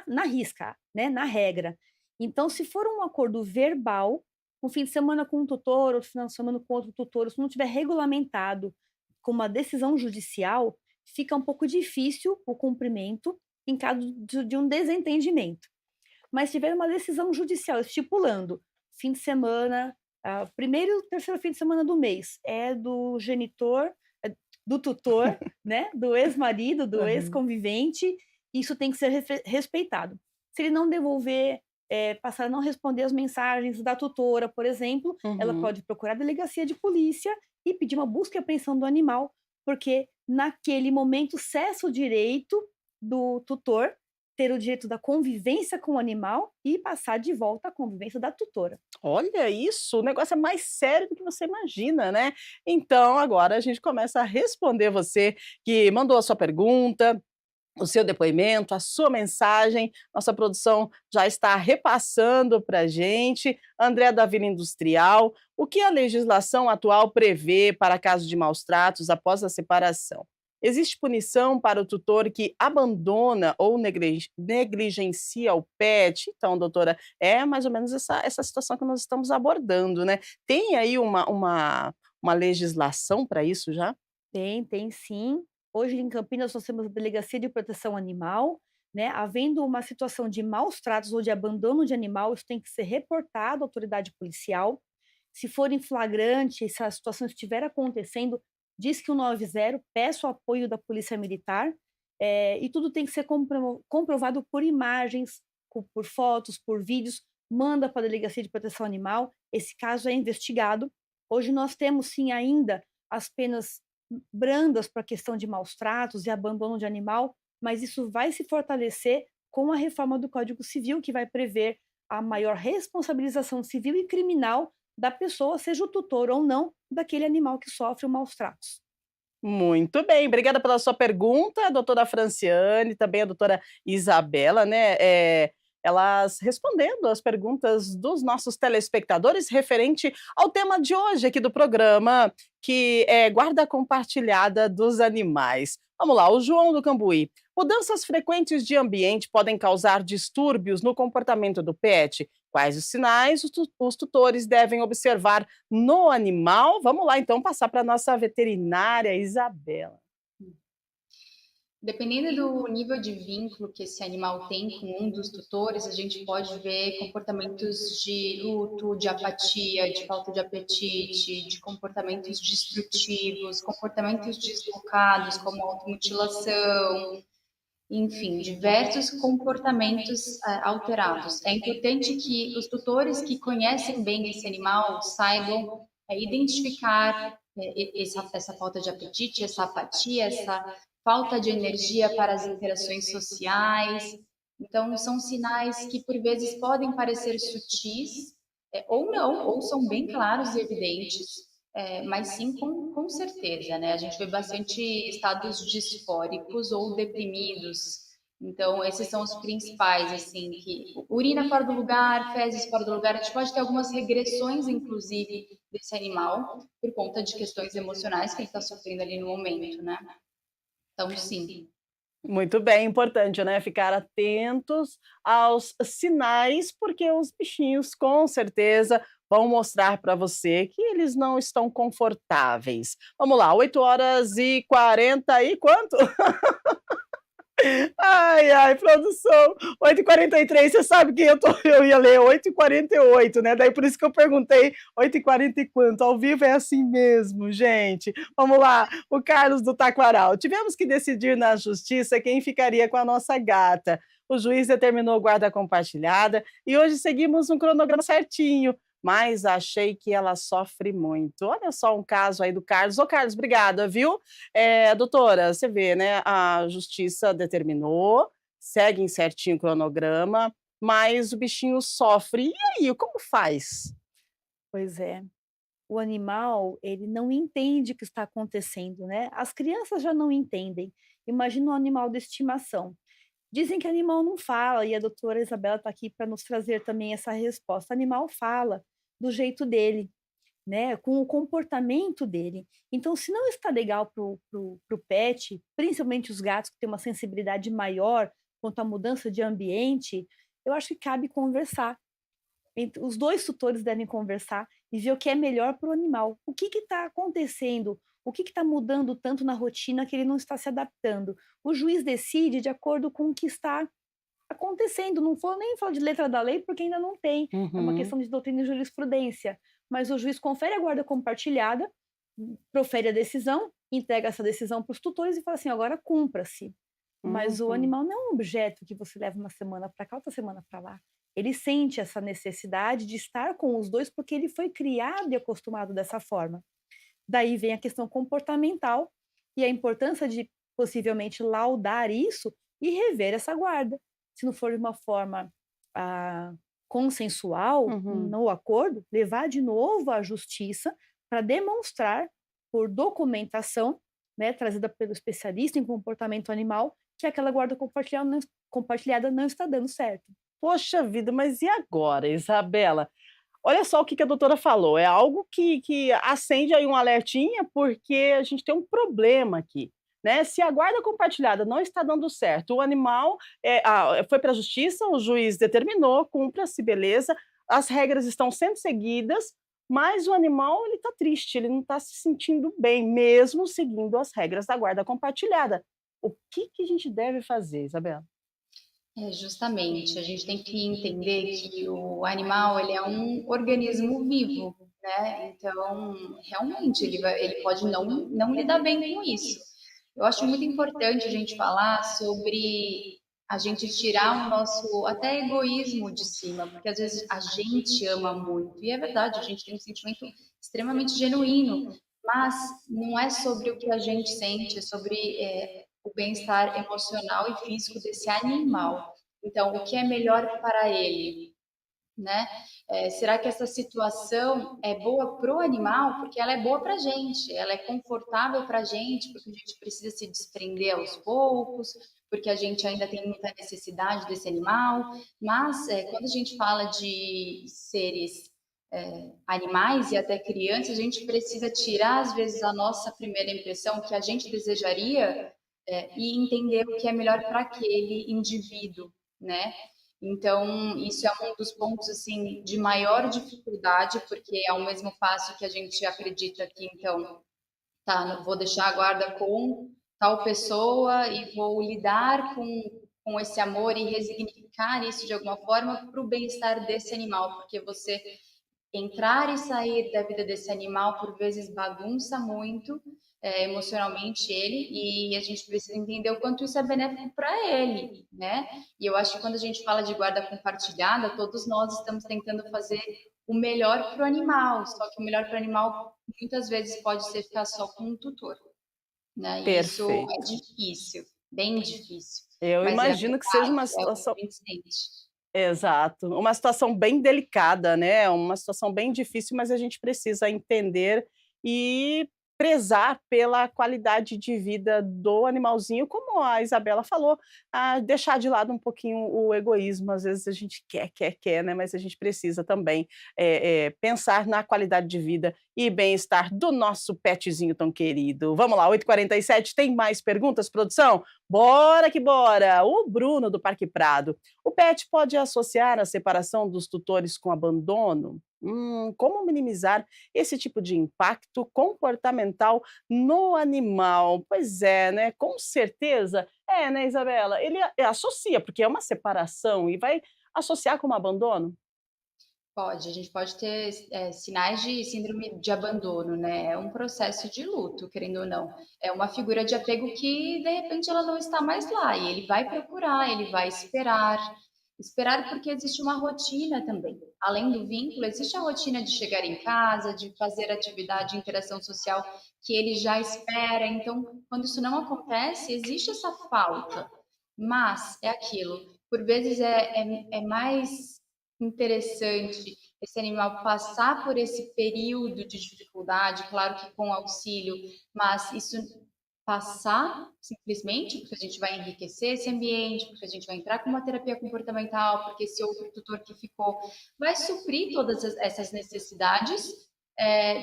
na risca, né, na regra. Então, se for um acordo verbal, um fim de semana com um tutor, outro final de semana com outro tutor, se não tiver regulamentado com uma decisão judicial, fica um pouco difícil o cumprimento em caso de um desentendimento. Mas se tiver uma decisão judicial estipulando fim de semana, primeiro e terceiro fim de semana do mês é do genitor, do tutor, né, do ex-marido, do Aham. ex-convivente, isso tem que ser respeitado. Se ele não devolver, passar a não responder as mensagens da tutora, por exemplo, ela Uhum. pode procurar a delegacia de polícia e pedir uma busca e apreensão do animal, porque naquele momento cessa o direito do tutor ter o direito da convivência com o animal e passar de volta à convivência da tutora. Olha isso, o negócio é mais sério do que você imagina, né. Então agora a gente começa a responder você que mandou a sua pergunta, o seu depoimento, a sua mensagem. Nossa produção já está repassando para a gente. André da Vila Industrial, o que a legislação atual prevê para casos de maus tratos após a separação? Existe punição para o tutor que abandona ou negligencia o pet? Então, doutora, é mais ou menos essa situação que nós estamos abordando, né? Tem aí uma legislação para isso já? Tem sim. Hoje em Campinas nós temos a Delegacia de Proteção Animal, né, havendo uma situação de maus tratos ou de abandono de animal, isso tem que ser reportado à autoridade policial. Se for em flagrante, se a situação estiver acontecendo, diz que o 90, peça o apoio da polícia militar, e tudo tem que ser comprovado por imagens, por fotos, por vídeos, manda para a Delegacia de Proteção Animal, esse caso é investigado. Hoje nós temos sim ainda as penas brandas para a questão de maus tratos e abandono de animal, mas isso vai se fortalecer com a reforma do Código Civil, que vai prever a maior responsabilização civil e criminal da pessoa, seja o tutor ou não, daquele animal que sofre o maus tratos. Muito bem, obrigada pela sua pergunta, a doutora Franciane, também a doutora Isabela, né, elas respondendo as perguntas dos nossos telespectadores referente ao tema de hoje aqui do programa, que é guarda compartilhada dos animais. Vamos lá, o João do Cambuí. Mudanças frequentes de ambiente podem causar distúrbios no comportamento do pet. Quais os sinais os tutores devem observar no animal? Vamos lá, então, passar para a nossa veterinária Isabela. Dependendo do nível de vínculo que esse animal tem com um dos tutores, a gente pode ver comportamentos de luto, de apatia, de falta de apetite, de comportamentos destrutivos, comportamentos deslocados, como automutilação, enfim, diversos comportamentos alterados. É importante que os tutores que conhecem bem esse animal saibam identificar essa falta de apetite, essa apatia, essa falta de energia para as interações sociais. Então, são sinais que por vezes podem parecer sutis, ou não, ou são bem claros e evidentes, mas sim com certeza, né? A gente vê bastante estados disfóricos ou deprimidos. Então, esses são os principais, assim, que urina fora do lugar, fezes fora do lugar. A gente pode ter algumas regressões, inclusive, desse animal, por conta de questões emocionais que ele está sofrendo ali no momento, né? Então, sim. Muito bem, importante, né, ficar atentos aos sinais, porque os bichinhos com certeza vão mostrar para você que eles não estão confortáveis. Vamos lá, 8h40 e quanto? Ai, ai, produção, 8h43, você sabe que eu ia ler 8h48, né, daí por isso que eu perguntei 8h40 e quanto, ao vivo é assim mesmo, gente. Vamos lá, o Carlos do Taquaral: "Tivemos que decidir na justiça quem ficaria com a nossa gata. O juiz determinou guarda compartilhada e hoje seguimos um cronograma certinho, mas achei que ela sofre muito". Olha só um caso aí do Carlos. Ô Carlos, obrigada, viu. Doutora, você vê, né, a justiça determinou, seguem certinho o cronograma, mas o bichinho sofre. E aí, como faz? Pois é. O animal, ele não entende o que está acontecendo, né. As crianças já não entendem, imagina um animal de estimação. Dizem que animal não fala e a doutora Isabela está aqui para nos trazer também essa resposta. Animal fala do jeito dele, né, com o comportamento dele. Então, se não está legal para o pet, principalmente os gatos que têm uma sensibilidade maior quanto à mudança de ambiente, eu acho que cabe conversar. Os 2 tutores devem conversar e ver o que é melhor para o animal. O que está acontecendo? O que está mudando tanto na rotina que ele não está se adaptando? O juiz decide de acordo com o que está acontecendo, não vou nem falar de letra da lei, porque ainda não tem, é uma Uhum, questão de doutrina e jurisprudência, mas o juiz confere a guarda compartilhada, profere a decisão, entrega essa decisão para os tutores e fala assim: "Agora cumpra-se". Mas o uhum. animal não é um objeto que você leva uma semana para cá, outra semana para lá. Ele sente essa necessidade de estar com os 2, porque ele foi criado e acostumado dessa forma. Daí vem a questão comportamental e a importância de possivelmente laudar isso e rever essa guarda. Se não for de uma forma, ah, consensual, Uhum. no acordo, levar de novo à justiça para demonstrar, por documentação, né, trazida pelo especialista em comportamento animal, que aquela guarda compartilhada não está dando certo. Poxa vida, mas e agora, Isabela? Olha só o que a doutora falou, é algo que acende aí um alertinha, porque a gente tem um problema aqui, né. Se a guarda compartilhada não está dando certo, o animal, foi para a justiça, o juiz determinou, cumpra-se, beleza, as regras estão sendo seguidas, mas o animal ele está triste, ele não está se sentindo bem, mesmo seguindo as regras da guarda compartilhada. O que que a gente deve fazer, Isabela? É, justamente, a gente tem que entender que o animal, ele é um organismo vivo, né, então, realmente, ele pode não lidar bem com isso. Eu acho muito importante a gente falar sobre a gente tirar o nosso até egoísmo de cima, porque às vezes a gente ama muito, e é verdade, a gente tem um sentimento extremamente genuíno, mas não é sobre o que a gente sente, é sobre, o bem-estar emocional e físico desse animal. Então, o que é melhor para ele, né? Será que essa situação é boa para o animal? Porque ela é boa para a gente, ela é confortável para a gente, porque a gente precisa se desprender aos poucos, porque a gente ainda tem muita necessidade desse animal. Mas quando a gente fala de seres animais e até crianças, a gente precisa tirar, às vezes, a nossa primeira impressão, que a gente desejaria, e entender o que é melhor para aquele indivíduo, né? Então, isso é um dos pontos assim de maior dificuldade, porque é o mesmo passo que a gente acredita que, então, tá, vou deixar a guarda com tal pessoa e vou lidar com esse amor e resignificar isso de alguma forma para o bem-estar desse animal, porque você entrar e sair da vida desse animal por vezes bagunça muito emocionalmente ele, e a gente precisa entender o quanto isso é benéfico para ele, né? E eu acho que quando a gente fala de guarda compartilhada, todos nós estamos tentando fazer o melhor para o animal, só que o melhor para o animal muitas vezes pode ser ficar só com um tutor, né? E isso é Perfeito. difícil, bem difícil, Eu mas é a imagino que seja uma verdade, é o que situação. a gente sente. Exato, uma situação bem delicada, né, uma situação bem difícil, mas a gente precisa entender e prezar pela qualidade de vida do animalzinho, como a Isabela falou, deixar de lado um pouquinho o egoísmo. Às vezes a gente quer, né, mas a gente precisa também, pensar na qualidade de vida e bem-estar do nosso petzinho tão querido. Vamos lá, 8h47, tem mais perguntas, produção? Bora que bora! O Bruno, do Parque Prado. O pet pode associar a separação dos tutores com abandono? Como minimizar esse tipo de impacto comportamental no animal? Pois é, né? Com certeza. É, né, Isabela? Ele associa, porque é uma separação e vai associar como abandono? Pode, a gente pode ter sinais de síndrome de abandono, né? É um processo de luto, querendo ou não. É uma figura de apego que, de repente, ela não está mais lá e ele vai procurar, ele vai esperar. Esperar porque existe uma rotina também. Além do vínculo, existe a rotina de chegar em casa, de fazer atividade, interação social que ele já espera. Então, quando isso não acontece, existe essa falta. Mas é aquilo. Por vezes é mais interessante esse animal passar por esse período de dificuldade, claro que com auxílio, mas isso passar simplesmente porque a gente vai enriquecer esse ambiente, porque a gente vai entrar com uma terapia comportamental, porque esse outro tutor que ficou vai suprir todas essas necessidades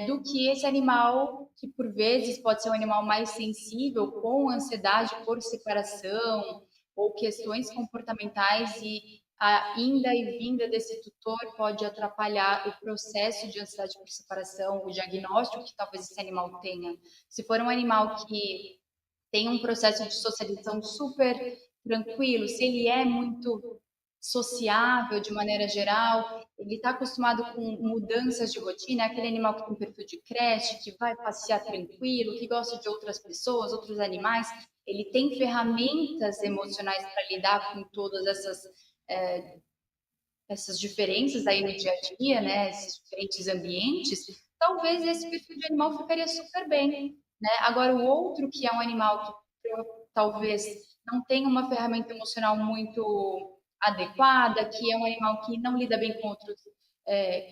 do que esse animal que por vezes pode ser um animal mais sensível com ansiedade por separação ou questões comportamentais e a inda e vinda desse tutor pode atrapalhar o processo de ansiedade por separação, o diagnóstico que talvez esse animal tenha. Se for um animal que tem um processo de socialização super tranquilo, se ele é muito sociável de maneira geral, ele está acostumado com mudanças de rotina, é aquele animal que tem perfil de creche, que vai passear tranquilo, que gosta de outras pessoas, outros animais, ele tem ferramentas emocionais para lidar com todas essas diferenças aí no dia a dia, né, esses diferentes ambientes, talvez esse perfil de animal ficaria super bem, né? Agora, o outro que é um animal que talvez não tenha uma ferramenta emocional muito adequada, que é um animal que não lida bem com outros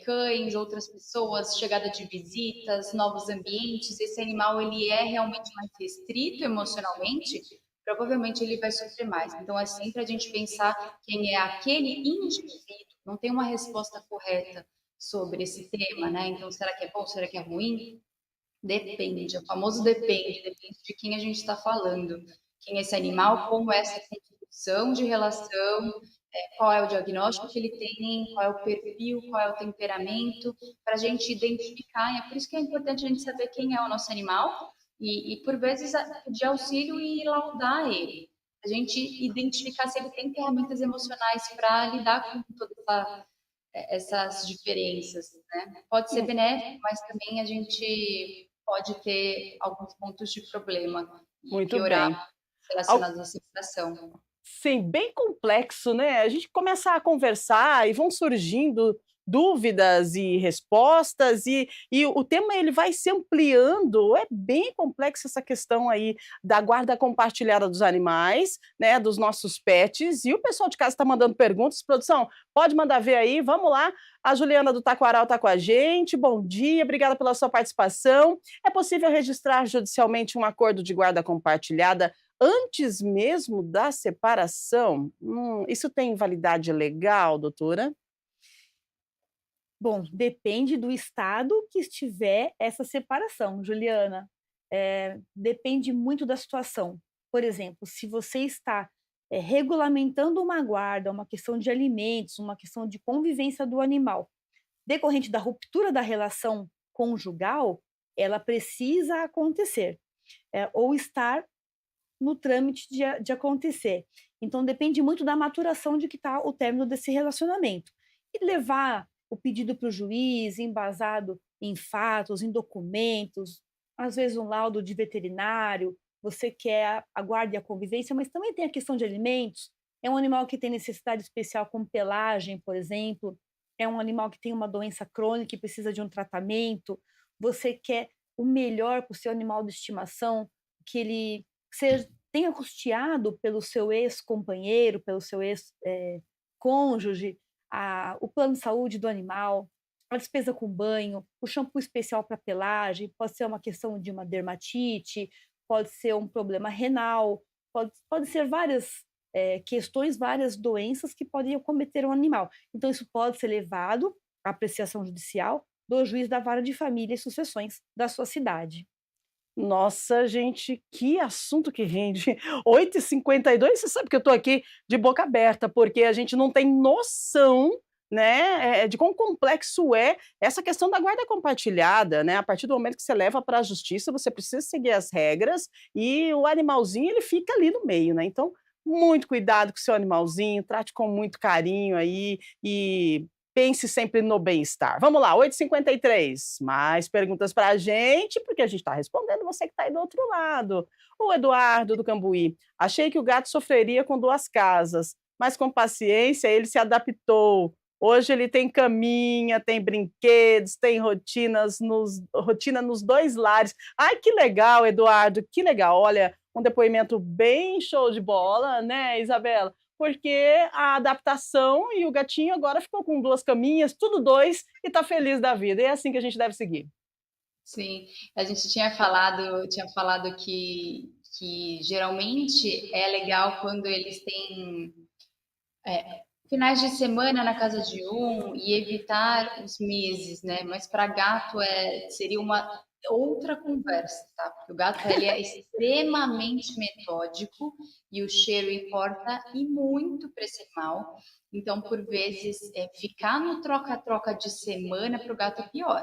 cães, outras pessoas, chegada de visitas, novos ambientes, esse animal ele é realmente mais restrito emocionalmente, provavelmente ele vai sofrer mais. Então, é sempre a gente pensar quem é aquele indivíduo. Não tem uma resposta correta sobre esse tema, né? Então, será que é bom? Será que é ruim? Depende, o famoso depende de quem a gente está falando. Quem é esse animal, como é essa construção de relação, qual é o diagnóstico que ele tem, qual é o perfil, qual é o temperamento, para a gente identificar. E é por isso que é importante a gente saber quem é o nosso animal e por vezes, pedir auxílio e laudar ele. A gente identificar se ele tem ferramentas emocionais para lidar com todas essas diferenças, né? Pode ser Hum, benéfico, mas também a gente pode ter alguns pontos de problema e muito piorar bem. Al relacionados à separação. Sim, bem complexo, né, a gente começa a conversar e vão surgindo dúvidas e respostas e o tema ele vai se ampliando, é bem complexo essa questão aí da guarda compartilhada dos animais, né, dos nossos pets e o pessoal de casa está mandando perguntas, produção, pode mandar ver aí, vamos lá, a Juliana do Taquaral está com a gente, bom dia, obrigada pela sua participação. É possível registrar judicialmente um acordo de guarda compartilhada antes mesmo da separação? Isso tem validade legal, doutora? Bom, depende do estado que estiver essa separação, Juliana. Depende muito da situação. Por exemplo, se você está, regulamentando uma guarda, uma questão de alimentos, uma questão de convivência do animal, decorrente da ruptura da relação conjugal, ela precisa acontecer, ou estar no trâmite de acontecer. Então depende muito da maturação de que está o término desse relacionamento. E levar o pedido para o juiz embasado em fatos, em documentos, às vezes um laudo de veterinário, você quer a guarda e a convivência, mas também tem a questão de alimentos. É um animal que tem necessidade especial como pelagem, por exemplo, é um animal que tem uma doença crônica e precisa de um tratamento, você quer o melhor para o seu animal de estimação, que ele você tenha custeado pelo seu ex-companheiro, pelo seu ex-cônjuge, o plano de saúde do animal. a despesa com banho, o shampoo especial para pelagem, pode ser uma questão de uma dermatite, pode ser um problema renal, pode ser várias, questões, várias doenças que podem acometer um animal. Então isso pode ser levado à apreciação judicial do juiz da vara de família e sucessões da sua cidade. Nossa, gente, que assunto que rende. 8h52, você sabe que eu estou aqui de boca aberta, porque a gente não tem noção, né, de quão complexo é essa questão da guarda compartilhada, né? A partir do momento que você leva para a justiça, você precisa seguir as regras e o animalzinho, ele fica ali no meio, né? Então, muito cuidado com o seu animalzinho, trate com muito carinho aí e pense sempre no bem-estar. Vamos lá, 8h53. Mais perguntas para a gente, porque a gente está respondendo você que está aí do outro lado. O Eduardo do Cambuí. Achei que o gato sofreria com 2 casas, mas com paciência ele se adaptou. Hoje ele tem caminha, tem brinquedos, tem rotina nos 2 lares. Ai, que legal, Eduardo, que legal. Olha, um depoimento bem show de bola, né, Isabela? Porque a adaptação e o gatinho agora ficou com 2 caminhas, tudo 2, e está feliz da vida. E é assim que a gente deve seguir. Sim, a gente tinha falado que geralmente é legal quando eles têm finais de semana na casa de um e evitar os meses, né? Mas para gato seria uma outra conversa, tá? Porque o gato ele é extremamente metódico e o cheiro importa e muito para esse animal. Então, por vezes, ficar no troca-troca de semana para o gato é pior.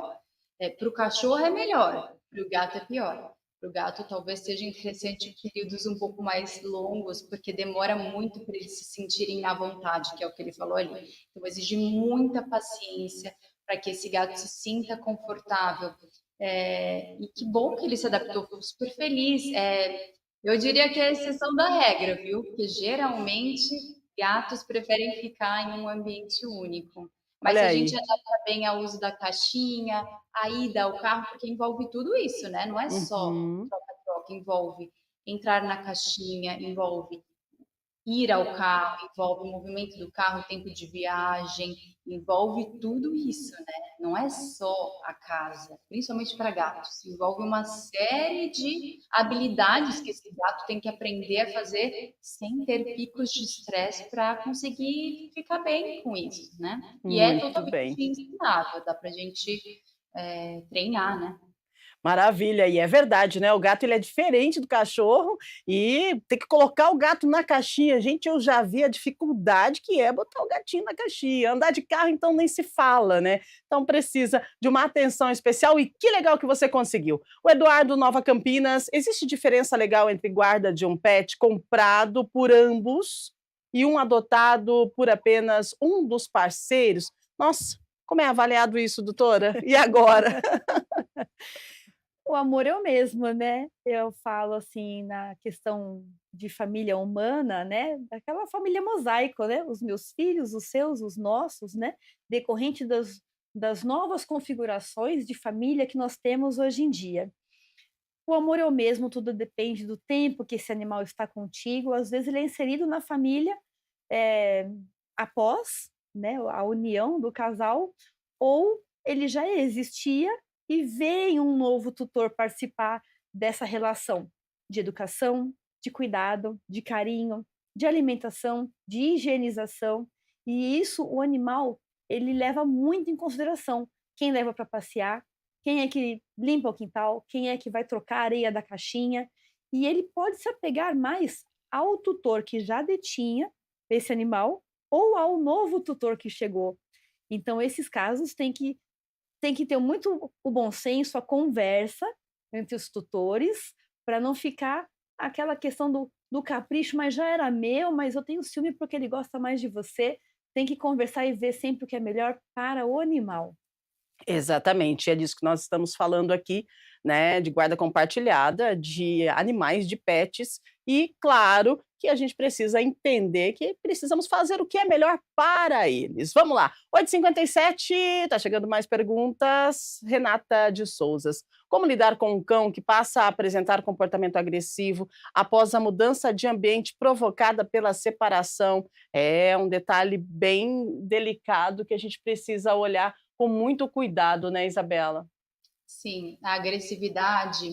Para o cachorro é melhor, para o gato é pior. Para o gato, talvez seja interessante períodos um pouco mais longos, porque demora muito para eles se sentirem à vontade, que é o que ele falou ali. Então, exige muita paciência para que esse gato se sinta confortável. E que bom que ele se adaptou, fico super feliz. Eu diria que é a exceção da regra, viu? Porque geralmente gatos preferem ficar em um ambiente único. Mas se Olha a gente aí. adapta bem ao uso da caixinha, a ida ao carro, porque envolve tudo isso, né? Não é só Uhum. troca-troca, envolve entrar na caixinha, envolve ir ao carro, envolve o movimento do carro, o tempo de viagem, envolve tudo isso, né? Não é só a casa, principalmente para gatos, envolve uma série de habilidades que esse gato tem que aprender a fazer sem ter picos de estresse para conseguir ficar bem com isso, né? E é Muito totalmente bem. ensinável, dá para a gente treinar, né? Maravilha, e é verdade, né, o gato ele é diferente do cachorro e tem que colocar o gato na caixinha. Gente, eu já vi a dificuldade que é botar o gatinho na caixinha. Andar de carro, então, nem se fala, né. Então precisa de uma atenção especial e que legal que você conseguiu. O Eduardo, Nova Campinas, existe diferença legal entre guarda de um pet comprado por ambos e um adotado por apenas um dos parceiros? Nossa, como é avaliado isso, doutora? E agora? O amor é o mesmo, né. Eu falo, assim, na questão de família humana, né, daquela família mosaico, né, os meus filhos, os seus, os nossos, né, decorrente das novas configurações de família que nós temos hoje em dia. O amor é o mesmo, tudo depende do tempo que esse animal está contigo, às vezes ele é inserido na família, eh, após, né, a união do casal, ou ele já existia e vem um novo tutor participar dessa relação de educação, de cuidado, de carinho, de alimentação, de higienização, e isso o animal, ele leva muito em consideração. Quem leva para passear, quem é que limpa o quintal, quem é que vai trocar a areia da caixinha, e ele pode se apegar mais ao tutor que já detinha esse animal ou ao novo tutor que chegou. Então esses casos tem que ter muito o bom senso, a conversa entre os tutores, para não ficar aquela questão do capricho, mas já era meu, mas eu tenho ciúme porque ele gosta mais de você. Tem que conversar e ver sempre o que é melhor para o animal. Exatamente, é disso que nós estamos falando aqui, né, de guarda compartilhada, de animais, de pets, e claro que a gente precisa entender que precisamos fazer o que é melhor para eles. Vamos lá, 8h57, tá chegando mais perguntas. Renata de Souzas. Como lidar com um cão que passa a apresentar comportamento agressivo após a mudança de ambiente provocada pela separação? É um detalhe bem delicado que a gente precisa olhar com muito cuidado, né, Isabela? Sim, a agressividade,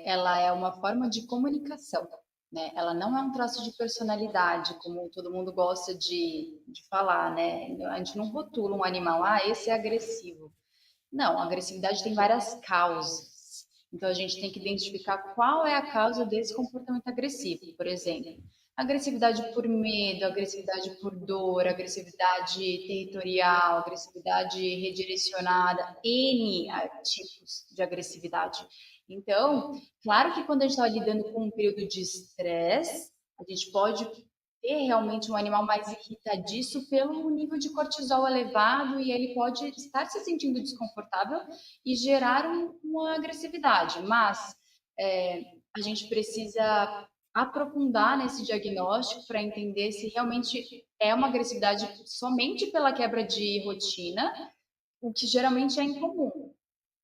ela é uma forma de comunicação, né? Ela não é um traço de personalidade, como todo mundo gosta de falar, né? A gente não rotula um animal, ah, esse é agressivo. Não, a agressividade tem várias causas. Então a gente tem que identificar qual é a causa desse comportamento agressivo. Por exemplo, agressividade por medo, agressividade por dor, agressividade territorial, agressividade redirecionada, N tipos de agressividade. Então, claro que quando a gente está lidando com um período de estresse, a gente pode ter realmente um animal mais irritadiço pelo nível de cortisol elevado e ele pode estar se sentindo desconfortável e gerar uma agressividade. Mas a gente precisa aprofundar nesse diagnóstico para entender se realmente é uma agressividade somente pela quebra de rotina, o que geralmente é incomum,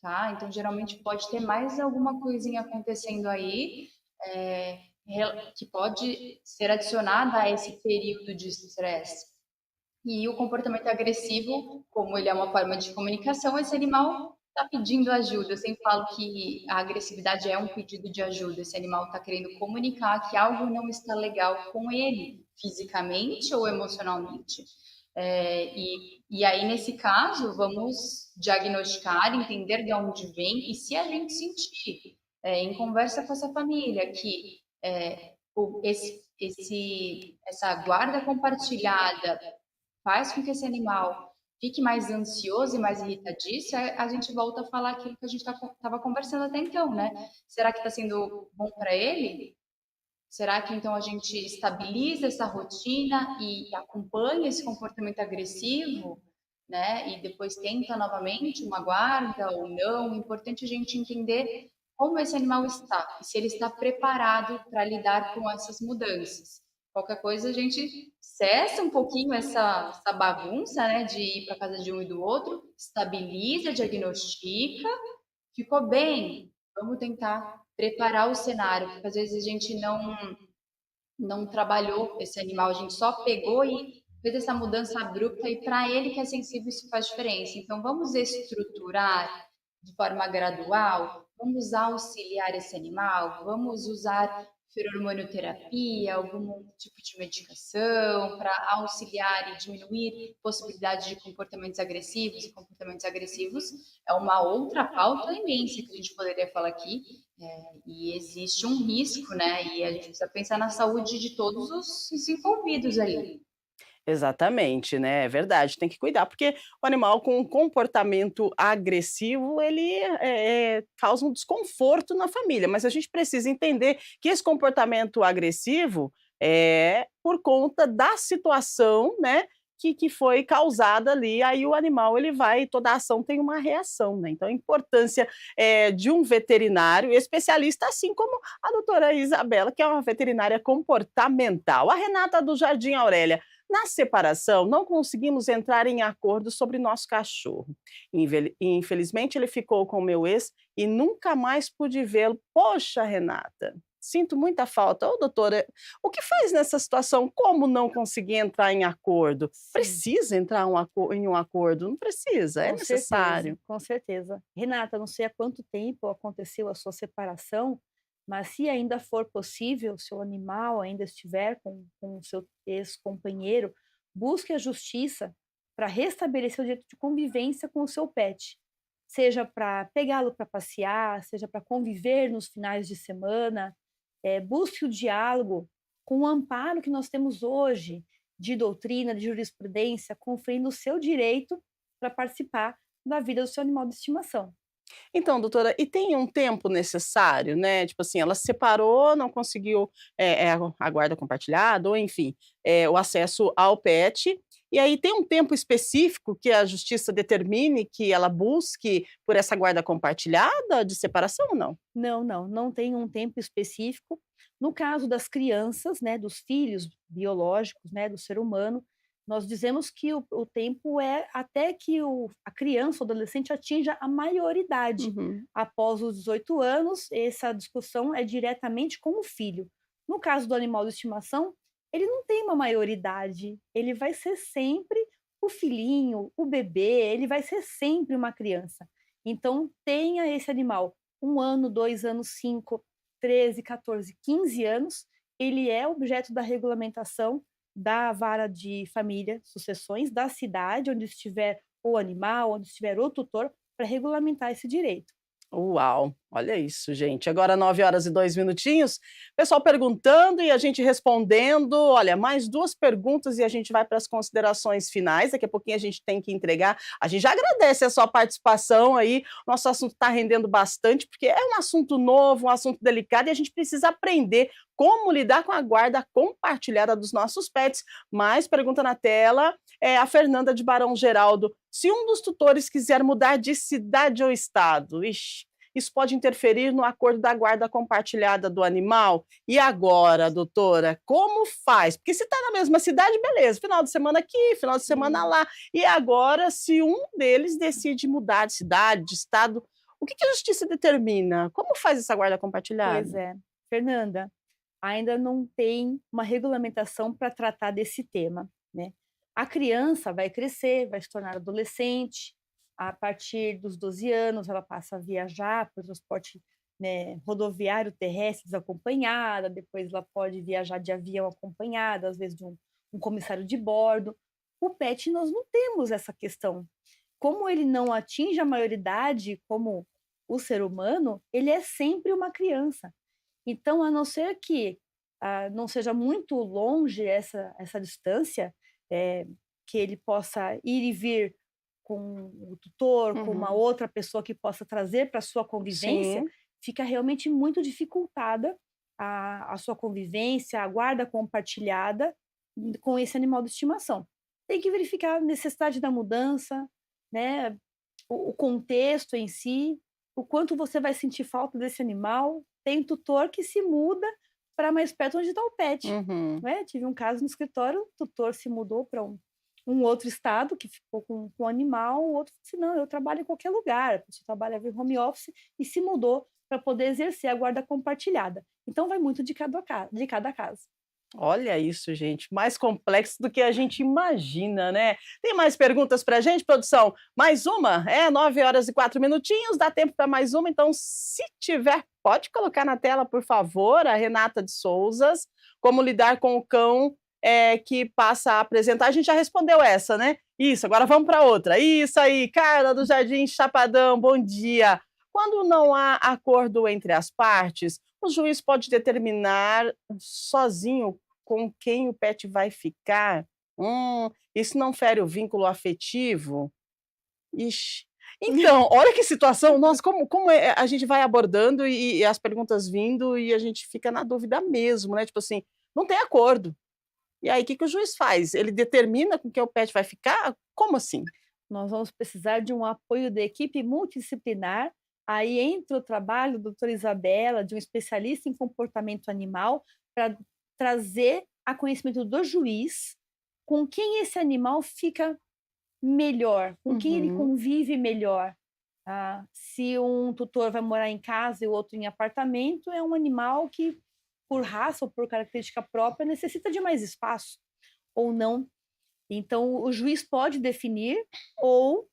tá? Então, geralmente pode ter mais alguma coisinha acontecendo aí, é, que pode ser adicionada a esse período de estresse. E o comportamento agressivo, como ele é uma forma de comunicação, esse animal está pedindo ajuda. Eu sempre falo que a agressividade é um pedido de ajuda. Esse animal está querendo comunicar que algo não está legal com ele, fisicamente ou emocionalmente. E aí, nesse caso, vamos diagnosticar, entender de onde vem e se a gente sentir, em conversa com essa família, que essa guarda compartilhada faz com que esse animal fique mais ansioso e mais irritadiço, a gente volta a falar aquilo que a gente estava conversando até então, né? Será que está sendo bom para ele? Será que então a gente estabiliza essa rotina e acompanha esse comportamento agressivo, né? E depois tenta novamente uma guarda ou não? O importante é a gente entender como esse animal está e se ele está preparado para lidar com essas mudanças. Qualquer coisa a gente cessa um pouquinho essa bagunça, né? De ir para casa de um e do outro, estabiliza, diagnostica, ficou bem, vamos tentar preparar o cenário, porque às vezes a gente não trabalhou esse animal, a gente só pegou e fez essa mudança abrupta e para ele que é sensível isso faz diferença. Então vamos estruturar de forma gradual, vamos auxiliar esse animal, vamos usar feromônio-terapia, algum tipo de medicação para auxiliar e diminuir possibilidade de comportamentos agressivos. E comportamentos agressivos é uma outra pauta imensa que a gente poderia falar aqui, e existe um risco, né? E a gente precisa pensar na saúde de todos os envolvidos ali. Exatamente, né, é verdade, tem que cuidar, porque o animal com um comportamento agressivo, ele, causa um desconforto na família, mas a gente precisa entender que esse comportamento agressivo é por conta da situação, né, que foi causada ali, aí o animal ele vai toda ação tem uma reação, né, então a importância, de um veterinário especialista, assim como a doutora Isabela, que é uma veterinária comportamental. A Renata do Jardim Aurélia: na separação, não conseguimos entrar em acordo sobre nosso cachorro. Infelizmente, ele ficou com o meu ex e nunca mais pude vê-lo. Poxa, Renata, sinto muita falta. Ô, doutora, o que faz nessa situação? Como não conseguir entrar em acordo? Sim, Precisa entrar em um acordo? Não precisa, é com certeza, necessário. com certeza. Renata, não sei há quanto tempo aconteceu a sua separação, mas se ainda for possível, seu animal ainda estiver com o seu ex-companheiro, busque a justiça para restabelecer o direito de convivência com o seu pet. Seja para pegá-lo para passear, seja para conviver nos finais de semana, busque o diálogo com o amparo que nós temos hoje de doutrina, de jurisprudência, conferindo o seu direito para participar da vida do seu animal de estimação. Então, doutora, e tem um tempo necessário, né, tipo assim, ela se separou, não conseguiu, a guarda compartilhada ou enfim, o acesso ao pet, e aí tem um tempo específico que a justiça determine que ela busque por essa guarda compartilhada de separação ou não? Não, não, não tem um tempo específico. No caso das crianças, né, dos filhos biológicos, né, do ser humano, nós dizemos que o tempo é até que a criança ou adolescente atinja a maioridade. Uhum. Após os 18 anos, essa discussão é diretamente com o filho. No caso do animal de estimação, ele não tem uma maioridade, ele vai ser sempre o filhinho, o bebê, ele vai ser sempre uma criança. Então, tenha esse animal 1 ano, 2 anos, 5, 13, 14, 15 anos, ele é objeto da regulamentação da vara de família, sucessões, da cidade onde estiver o animal, onde estiver o tutor, para regulamentar esse direito. Uau, olha isso, gente. Agora 9 horas e 2 minutinhos. Pessoal perguntando e a gente respondendo. Olha, mais 2 perguntas e a gente vai para as considerações finais. Daqui a pouquinho a gente tem que entregar. A gente já agradece a sua participação aí. Nosso assunto está rendendo bastante, porque é um assunto novo, um assunto delicado e a gente precisa aprender como lidar com a guarda compartilhada dos nossos pets. Mais pergunta na tela. É a Fernanda de Barão Geraldo. Se um dos tutores quiser mudar de cidade ou estado, ixi, isso pode interferir no acordo da guarda compartilhada do animal? E agora, doutora, como faz? Porque se está na mesma cidade, beleza, final de semana aqui, final de semana lá. E agora, se um deles decide mudar de cidade, de estado, o que a justiça determina? Como faz essa guarda compartilhada? Pois é. Fernanda, ainda não tem uma regulamentação para tratar desse tema, né? A criança vai crescer, vai se tornar adolescente, a partir dos 12 anos ela passa a viajar por transporte, né, rodoviário terrestre desacompanhada, depois ela pode viajar de avião acompanhada, às vezes de um comissário de bordo. O pet nós não temos essa questão. Como ele não atinge a maioridade como o ser humano, ele é sempre uma criança. Então, a não ser que não seja muito longe essa distância, que ele possa ir e vir com o tutor, com uma outra pessoa que possa trazer para a sua convivência, Sim. fica realmente muito dificultada a sua convivência, a guarda compartilhada com esse animal de estimação. Tem que verificar a necessidade da mudança, né, o contexto em si, o quanto você vai sentir falta desse animal. Tem tutor que se muda para mais perto onde está o pet. Uhum. Né? Tive um caso no escritório, o tutor se mudou para um outro estado, que ficou com o animal, o outro disse, não, eu trabalho em qualquer lugar, a pessoa trabalhava em home office e se mudou para poder exercer a guarda compartilhada. Então vai muito de cada caso. Olha isso, gente, mais complexo do que a gente imagina, né? Tem mais perguntas para a gente, produção? Mais uma? 9 horas e 4 minutinhos, dá tempo para mais uma, então se tiver, pode colocar na tela, por favor, a Renata de Souzas, como lidar com o cão que passa a apresentar. A gente já respondeu essa, né? Isso, agora vamos para outra. Isso aí, Carla do Jardim Chapadão, bom dia. Quando não há acordo entre as partes, o juiz pode determinar sozinho com quem o pet vai ficar? Isso não fere o vínculo afetivo? Ixi. Então, olha que situação, nossa, como a gente vai abordando e as perguntas vindo e a gente fica na dúvida mesmo, né? Tipo assim, não tem acordo. E aí, o que o juiz faz? Ele determina com quem o pet vai ficar? Como assim? Nós vamos precisar de um apoio da equipe multidisciplinar. Aí entra o trabalho da doutora Isabela, de um especialista em comportamento animal, para trazer a conhecimento do juiz com quem esse animal fica melhor, com quem ele convive melhor. Se um tutor vai morar em casa e o outro em apartamento, é um animal que, por raça ou por característica própria, necessita de mais espaço, ou não. Então, o juiz pode definir, ou,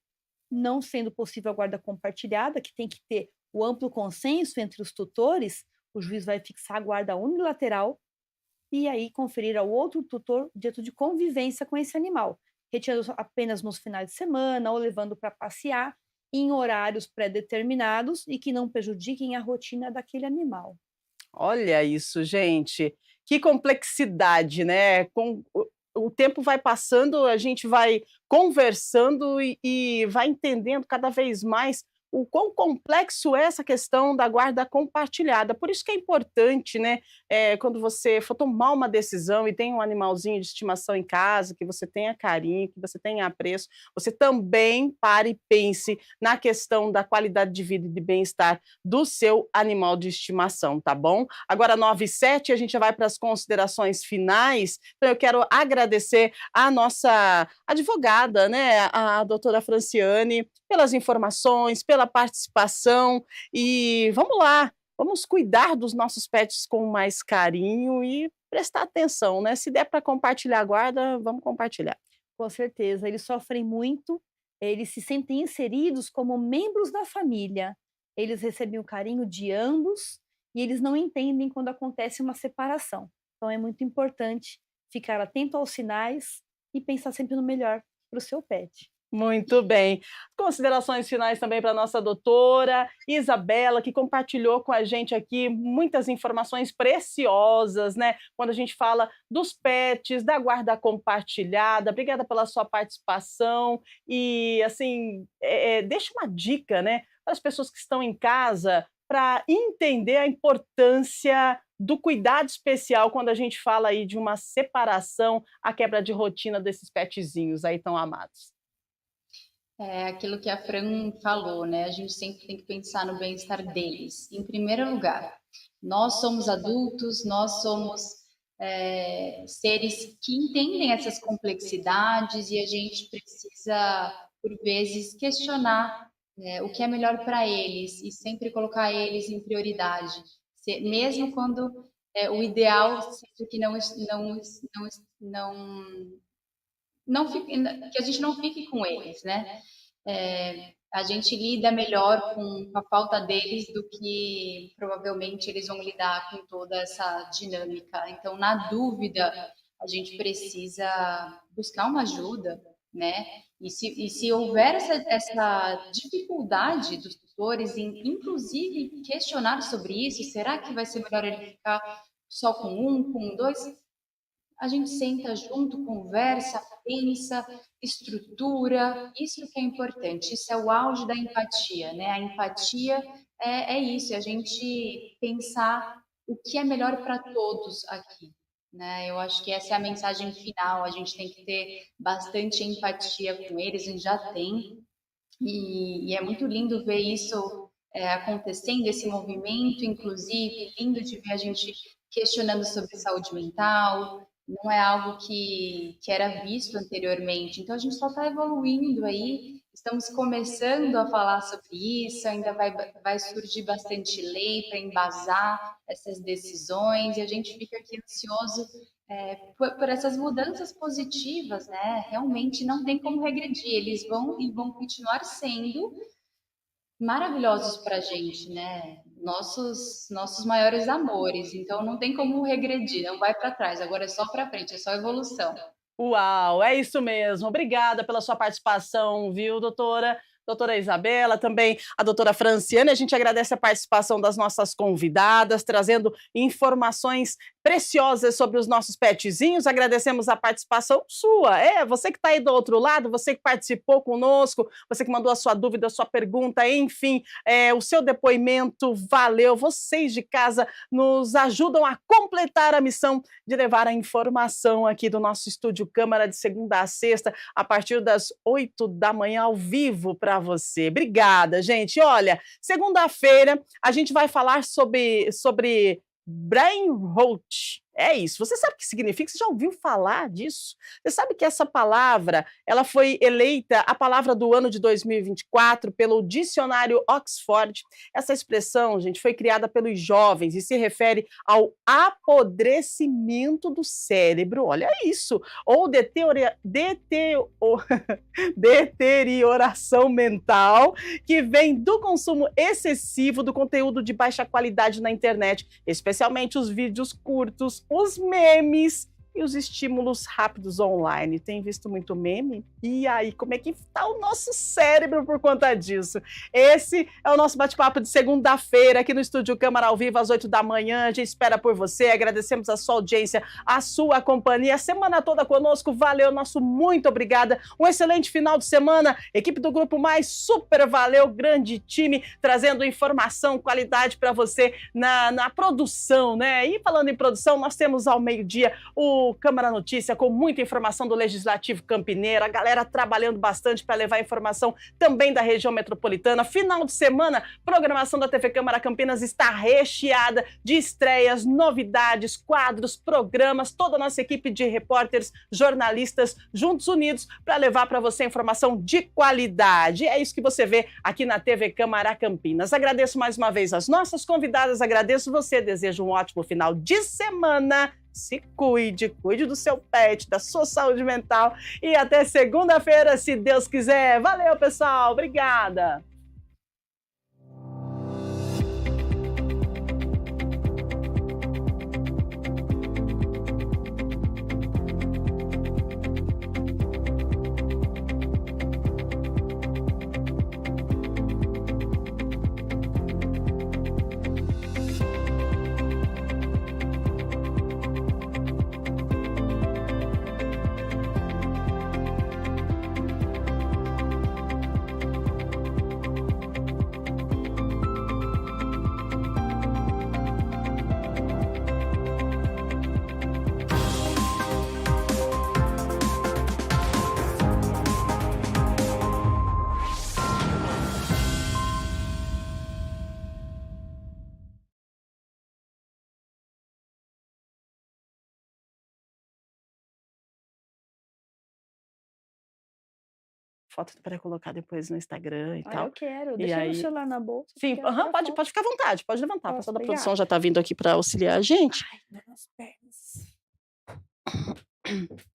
não sendo possível a guarda compartilhada, que tem que ter o amplo consenso entre os tutores, o juiz vai fixar a guarda unilateral e aí conferir ao outro tutor o direito de convivência com esse animal, retirando apenas nos finais de semana ou levando para passear em horários pré-determinados e que não prejudiquem a rotina daquele animal. Olha isso, gente, que complexidade, né? O tempo vai passando, a gente vai conversando e vai entendendo cada vez mais o quão complexo é essa questão da guarda compartilhada. Por isso que é importante, né, quando você for tomar uma decisão e tem um animalzinho de estimação em casa, que você tenha carinho, que você tenha apreço, você também pare e pense na questão da qualidade de vida e de bem-estar do seu animal de estimação, tá bom? Agora, 9h07, a gente já vai para as considerações finais. Então, eu quero agradecer a nossa advogada, né, a doutora Franciane, pelas informações, pela participação e vamos lá, vamos cuidar dos nossos pets com mais carinho e prestar atenção, né? Se der para compartilhar a guarda, vamos compartilhar. Com certeza, eles sofrem muito, eles se sentem inseridos como membros da família. Eles recebem o carinho de ambos e eles não entendem quando acontece uma separação. Então é muito importante ficar atento aos sinais e pensar sempre no melhor para o seu pet. Muito bem. Considerações finais também para a nossa doutora Isabela, que compartilhou com a gente aqui muitas informações preciosas, né? Quando a gente fala dos pets, da guarda compartilhada. Obrigada pela sua participação e, assim, deixa uma dica, né, para as pessoas que estão em casa para entender a importância do cuidado especial quando a gente fala aí de uma separação, a quebra de rotina desses petzinhos aí tão amados. É aquilo que a Fran falou, né? A gente sempre tem que pensar no bem-estar deles. Em primeiro lugar, nós somos adultos, nós somos seres que entendem essas complexidades e a gente precisa, por vezes, questionar o que é melhor para eles e sempre colocar eles em prioridade, mesmo quando o ideal seja que que a gente não fique com eles, né? A gente lida melhor com a falta deles do que provavelmente eles vão lidar com toda essa dinâmica. Então, na dúvida, a gente precisa buscar uma ajuda, né? E se houver essa dificuldade dos tutores em, inclusive, questionar sobre isso, será que vai ser melhor ele ficar só com um, com dois? A gente senta junto, conversa, pensa, estrutura, isso que é importante, isso é o auge da empatia, né? A empatia é isso, é a gente pensar o que é melhor para todos aqui, né? Eu acho que essa é a mensagem final, a gente tem que ter bastante empatia com eles, a gente já tem, e é muito lindo ver isso acontecendo, esse movimento, inclusive, lindo de ver a gente questionando sobre saúde mental, não é algo que era visto anteriormente. Então, a gente só está evoluindo aí, estamos começando a falar sobre isso, ainda vai surgir bastante lei para embasar essas decisões, e a gente fica aqui ansioso por essas mudanças positivas, né? Realmente não tem como regredir, eles vão continuar sendo maravilhosos para a gente, né? Nossos maiores amores. Então não tem como regredir, não vai para trás. Agora é só para frente, é só evolução. Uau, é isso mesmo. Obrigada pela sua participação, viu, doutora? Doutora Isabela, também a doutora Franciane. A gente agradece a participação das nossas convidadas, trazendo informações preciosas sobre os nossos petzinhos. Agradecemos a participação sua. Você que está aí do outro lado, você que participou conosco, você que mandou a sua dúvida, a sua pergunta, enfim, o seu depoimento valeu. Vocês de casa nos ajudam a completar a missão de levar a informação aqui do nosso Estúdio Câmara de segunda a sexta, a partir das 8 da manhã, ao vivo para você. Obrigada, gente. Olha, segunda-feira a gente vai falar sobre brain rot. É isso. Você sabe o que significa? Você já ouviu falar disso? Você sabe que essa palavra, ela foi eleita a palavra do ano de 2024 pelo dicionário Oxford. Essa expressão, gente, foi criada pelos jovens e se refere ao apodrecimento do cérebro, olha isso, ou deterioração mental que vem do consumo excessivo do conteúdo de baixa qualidade na internet, especialmente os vídeos curtos, os memes e os estímulos rápidos online. Tem visto muito meme? E aí, como é que está o nosso cérebro por conta disso? Esse é o nosso bate-papo de segunda-feira aqui no Estúdio Câmara ao vivo às 8 da manhã. A gente espera por você, agradecemos a sua audiência, a sua companhia, a semana toda conosco. Valeu, nosso muito obrigada. Um excelente final de semana. Equipe do Grupo Mais, super valeu, grande time, trazendo informação, qualidade para você na produção, né? E falando em produção, nós temos ao meio-dia o Câmara Notícia com muita informação do Legislativo Campineiro, a galera trabalhando bastante para levar informação também da região metropolitana. Final de semana, programação da TV Câmara Campinas está recheada de estreias, novidades, quadros, programas, toda a nossa equipe de repórteres, jornalistas, juntos unidos para levar para você informação de qualidade. É isso que você vê aqui na TV Câmara Campinas. Agradeço mais uma vez as nossas convidadas, agradeço você, desejo um ótimo final de semana se cuide, cuide do seu pet, da sua saúde mental e até segunda-feira, se Deus quiser. Valeu, pessoal. Obrigada. Foto para colocar depois no Instagram e tal. Eu quero. E Deixa meu aí... celular na bolsa. Sim, pode ficar à vontade, pode levantar. A Posso pessoa da pegar? produção já está vindo aqui para auxiliar a gente. Ai, minhas pernas.